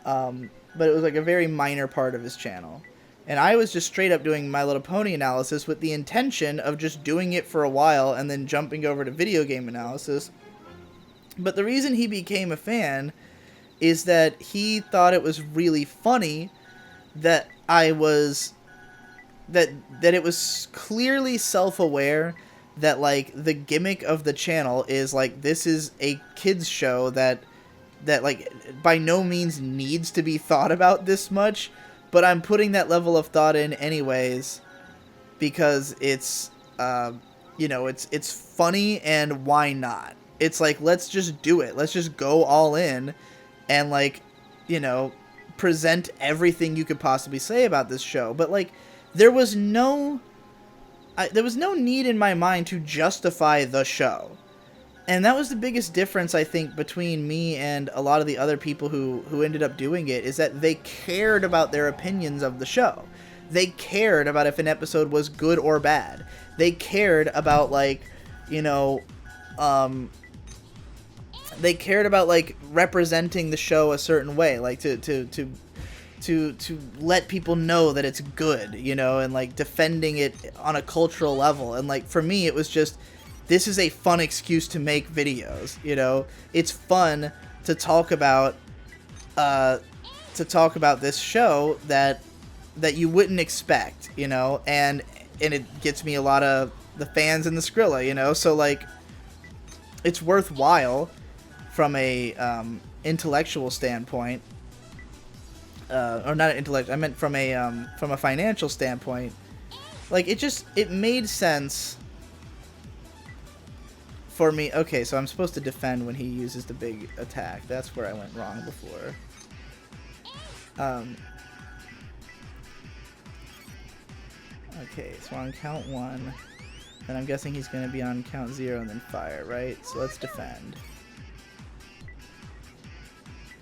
But it was like a very minor part of his channel. And I was just straight up doing My Little Pony analysis with the intention of just doing it for a while and then jumping over to video game analysis. But the reason he became a fan is that he thought it was really funny that I was that it was clearly self-aware that like the gimmick of the channel is like this is a kids show that like by no means needs to be thought about this much, but I'm putting that level of thought in anyways because it's you know, it's funny, and why not? It's like, let's just do it. Let's just go all in and like, you know, present everything you could possibly say about this show. But like there was no need in my mind to justify the show. And that was the biggest difference, I think, between me and a lot of the other people who ended up doing it, is that they cared about their opinions of the show. They cared about if an episode was good or bad. They cared about, like, you know, they cared about, like, representing the show a certain way, like, to let people know that it's good, you know, and, like, defending it on a cultural level. And, like, for me, it was just, this is a fun excuse to make videos, you know? It's fun to talk about this show that you wouldn't expect, you know? And it gets me a lot of the fans in the Skrilla, you know? So, like, it's worthwhile from a intellectual standpoint. Or not intellect. I meant from a financial standpoint. Like, it made sense for me. Okay, so I'm supposed to defend when he uses the big attack. That's where I went wrong before. Okay, so on count 1, then I'm guessing he's going to be on count 0 and then fire, right? So let's defend.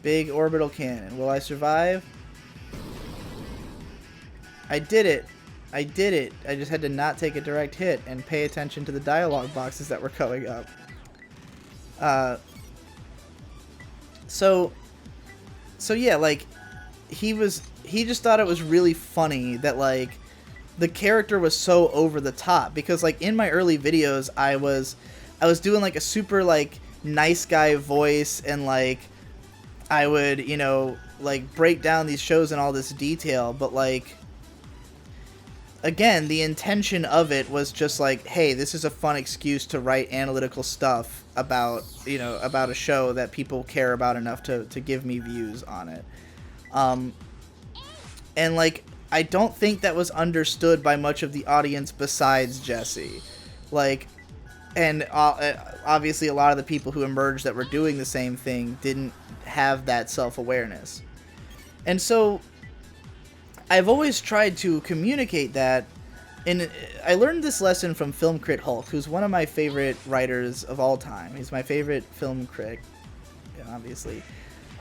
Big orbital cannon. Will I survive? I did it. I did it. I just had to not take a direct hit and pay attention to the dialogue boxes that were going up. So yeah, like, he just thought it was really funny that, like, the character was so over the top, because, like, in my early videos, I was doing, like, a super, like, nice guy voice, and, like, I would, you know, like, break down these shows in all this detail, but, like, again, the intention of it was just like, hey, this is a fun excuse to write analytical stuff about, you know, about a show that people care about enough to give me views on it. And, like, I don't think that was understood by much of the audience besides Jesse. Like, and obviously a lot of the people who emerged that were doing the same thing didn't have that self-awareness. And so I've always tried to communicate that, and I learned this lesson from Film Crit Hulk, who's one of my favorite writers of all time. He's my favorite film critic, obviously.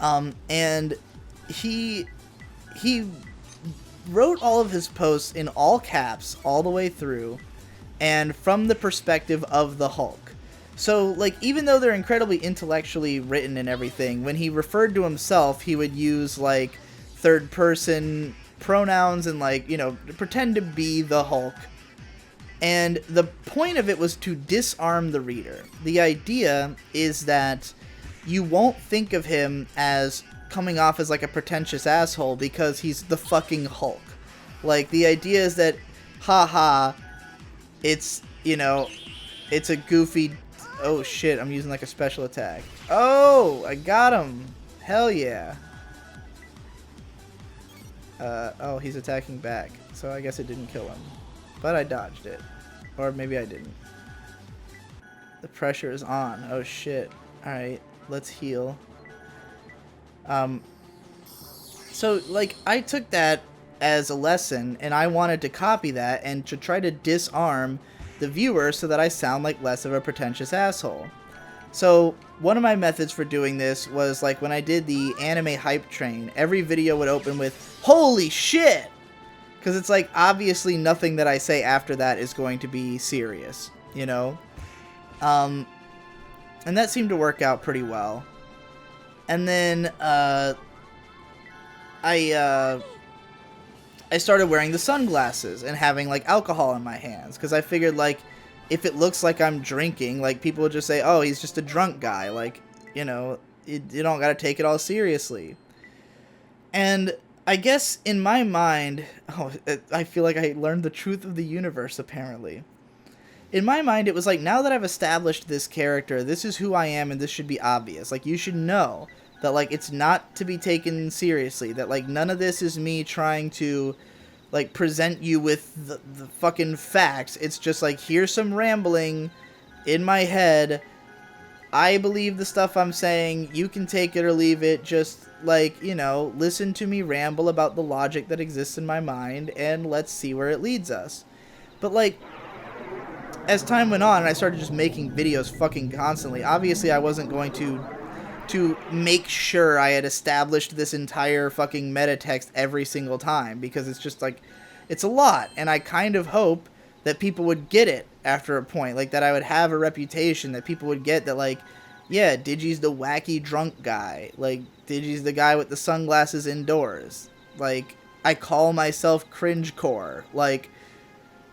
And he wrote all of his posts in all caps all the way through, and from the perspective of the Hulk. So, like, even though they're incredibly intellectually written and everything, when he referred to himself, he would use, like, third-person pronouns and, like, you know, pretend to be the Hulk. And the point of it was to disarm the reader. The idea is that you won't think of him as coming off as, like, a pretentious asshole because he's the fucking Hulk. Like, the idea is that, haha, it's, you know, it's a goofy Oh shit, I'm using like a special attack. Oh, I got him. Hell yeah. Oh, he's attacking back. So I guess it didn't kill him. But I dodged it. Or maybe I didn't. The pressure is on. Oh shit. Alright, let's heal. So, like, I took that as a lesson, and I wanted to copy that and to try to disarm the viewer so that I sound like less of a pretentious asshole. So, one of my methods for doing this was, like, when I did the anime hype train, every video would open with, "Holy shit!" Because it's, like, obviously nothing that I say after that is going to be serious, you know? And that seemed to work out pretty well. And then, I started wearing the sunglasses and having, like, alcohol in my hands. Because I figured, like, if it looks like I'm drinking, like, people would just say, oh, he's just a drunk guy. Like, you know, you don't gotta take it all seriously. And I guess in my mind, I feel like I learned the truth of the universe, apparently. In my mind, it was like, now that I've established this character, this is who I am, and this should be obvious. Like, you should know that, like, it's not to be taken seriously. That, like, none of this is me trying to, like, present you with the fucking facts. It's just, like, here's some rambling in my head. I believe the stuff I'm saying. You can take it or leave it. Just, like, you know, listen to me ramble about the logic that exists in my mind, and let's see where it leads us. But, like, as time went on and I started just making videos fucking constantly, obviously I wasn't going to make sure I had established this entire fucking meta text every single time, because it's just like, it's a lot, and I kind of hope that people would get it after a point, like that I would have a reputation, that people would get that, like, yeah, Digi's the wacky drunk guy, like, Digi's the guy with the sunglasses indoors, like, I call myself cringecore, like,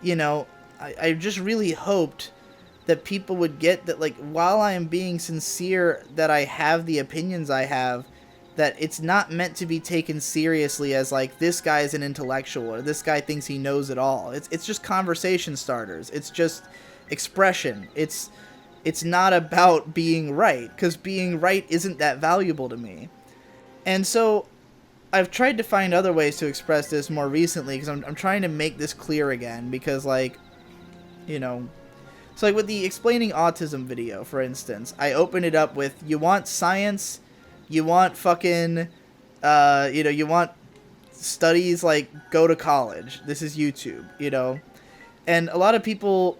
you know, I just really hoped that people would get that, like, while I am being sincere that I have the opinions I have, that it's not meant to be taken seriously as, like, this guy is an intellectual, or this guy thinks he knows it all. It's just conversation starters. It's just expression. It's not about being right, because being right isn't that valuable to me. And so I've tried to find other ways to express this more recently, because I'm trying to make this clear again, because, like, you know, so, like, with the explaining autism video, for instance, I open it up with, you want science, you want fucking, you know, you want studies, like, go to college. This is YouTube, you know? And a lot of people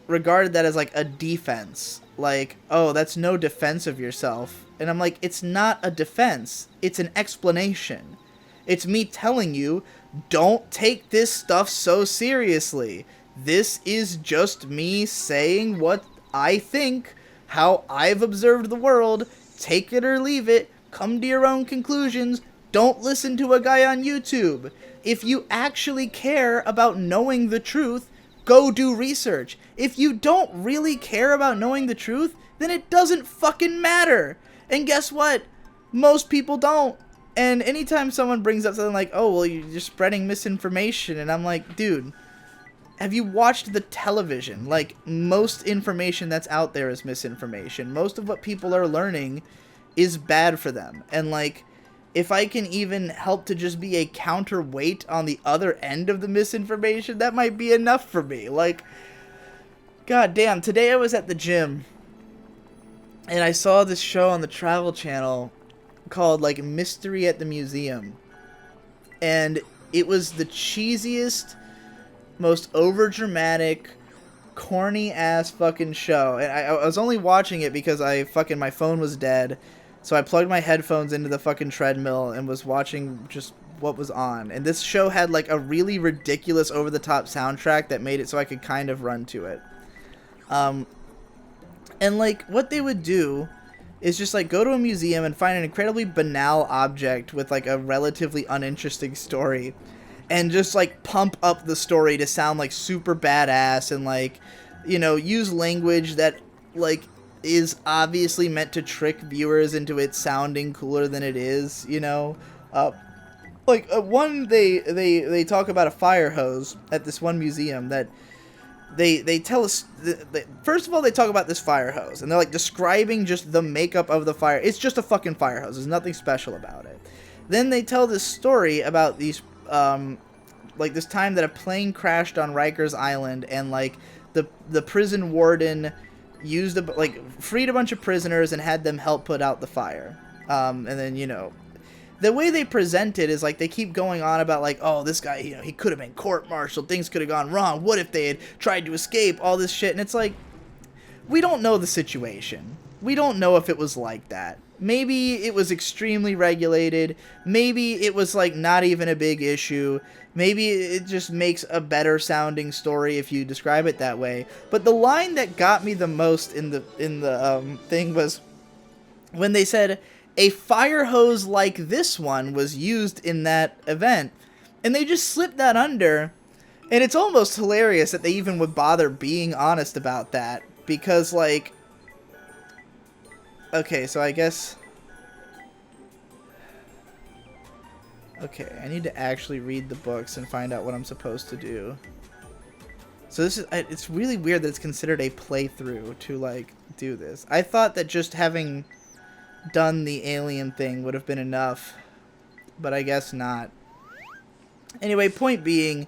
regarded that as, like, a defense. Like, oh, that's no defense of yourself. And I'm like, it's not a defense. It's an explanation. It's me telling you, don't take this stuff so seriously. This is just me saying what I think, how I've observed the world. Take it or leave it. Come to your own conclusions. Don't listen to a guy on YouTube. If you actually care about knowing the truth, go do research. If you don't really care about knowing the truth, then it doesn't fucking matter. And guess what? Most people don't. And anytime someone brings up something like, oh, well, you're spreading misinformation, and I'm like, dude, have you watched the television? Like, most information that's out there is misinformation. Most of what people are learning is bad for them. And, like, if I can even help to just be a counterweight on the other end of the misinformation, that might be enough for me. Like, god damn, today I was at the gym, and I saw this show on the Travel Channel called, like, Mystery at the Museum. And it was the cheesiest, most overdramatic, corny-ass fucking show. And I was only watching it because my phone was dead. So I plugged my headphones into the fucking treadmill and was watching just what was on. And this show had, like, a really ridiculous over-the-top soundtrack that made it so I could kind of run to it. And, like, what they would do is just, like, go to a museum and find an incredibly banal object with, like, a relatively uninteresting story, and just, like, pump up the story to sound, like, super badass, and, like, you know, use language that, like, is obviously meant to trick viewers into it sounding cooler than it is, you know? Like, they talk about a fire hose at this one museum that they tell us, first of all, they talk about this fire hose, and they're like describing just the makeup of the fire. It's just a fucking fire hose. There's nothing special about it. Then they tell this story about these, like this time that a plane crashed on Rikers Island, and like the prison warden used freed a bunch of prisoners and had them help put out the fire. And then, you know, the way they present it is like they keep going on about like, oh, this guy, you know, he could have been court-martialed, things could have gone wrong, what if they had tried to escape, all this shit. And it's like, we don't know the situation. We don't know if it was like that. Maybe it was extremely regulated. Maybe it was like not even a big issue. Maybe it just makes a better sounding story if you describe it that way. But the line that got me the most in the thing was when they said a fire hose like this one was used in that event, and they just slipped that under. And it's almost hilarious that they even would bother being honest about that, because like, okay, so I guess, okay, I need to actually read the books and find out what I'm supposed to do. So this is, it's really weird that it's considered a playthrough to like do this. I thought that just having done the alien thing would have been enough, but I guess not. Anyway, point being,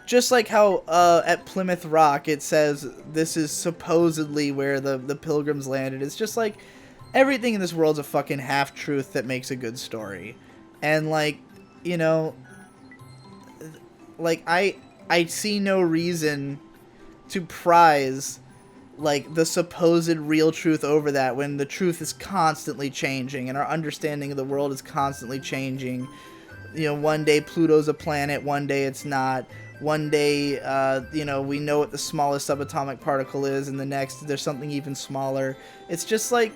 just like how at Plymouth Rock it says this is supposedly where the pilgrims landed, it's just like everything in this world's a fucking half-truth that makes a good story. And like, you know, like I see no reason to prize like the supposed real truth over that when the truth is constantly changing and our understanding of the world is constantly changing. You know, one day Pluto's a planet, one day it's not. One day, you know, we know what the smallest subatomic particle is, and the next there's something even smaller. It's just like,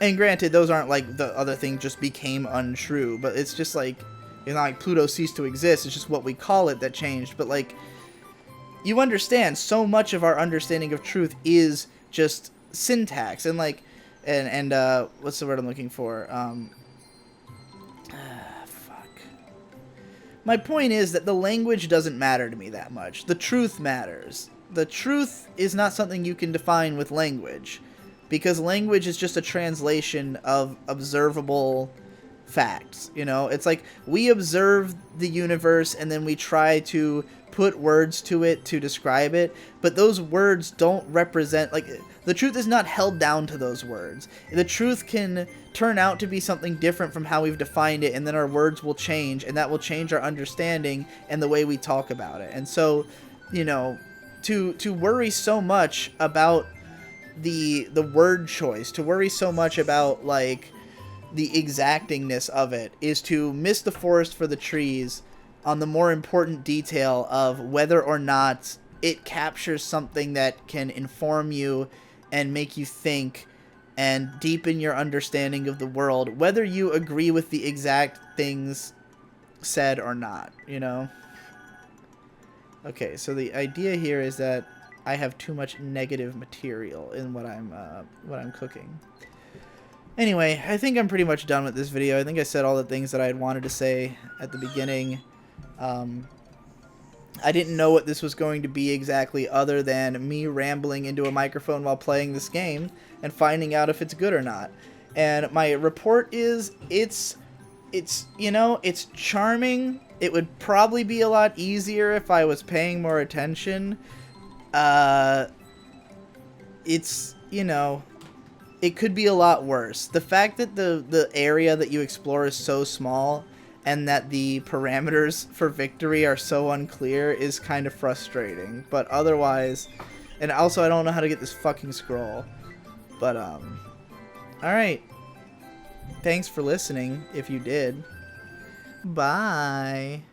and granted, those aren't like the other thing just became untrue, but it's just like, it's not like Pluto ceased to exist, it's just what we call it that changed. But like, you understand, so much of our understanding of truth is just syntax, and like, and what's the word I'm looking for? Fuck. My point is that the language doesn't matter to me that much. The truth matters. The truth is not something you can define with language, because language is just a translation of observable facts. You know, it's like we observe the universe and then we try to put words to it to describe it, but those words don't represent, like, the truth is not held down to those words. The truth can turn out to be something different from how we've defined it, and then our words will change, and that will change our understanding and the way we talk about it. And so, you know, to worry so much about the word choice, to worry so much about like the exactingness of it, is to miss the forest for the trees on the more important detail of whether or not it captures something that can inform you and make you think and deepen your understanding of the world, whether you agree with the exact things said or not, you know? Okay, so the idea here is that I have too much negative material in what I'm cooking. Anyway, I think I'm pretty much done with this video. I think I said all the things that I had wanted to say at the beginning. I didn't know what this was going to be exactly, other than me rambling into a microphone while playing this game and finding out if it's good or not. And my report is, it's you know, it's charming. It would probably be a lot easier if I was paying more attention. It's, you know, it could be a lot worse. The fact that the area that you explore is so small and that the parameters for victory are so unclear is kind of frustrating. But otherwise, and also I don't know how to get this fucking scroll. But, alright. Thanks for listening, if you did. Bye.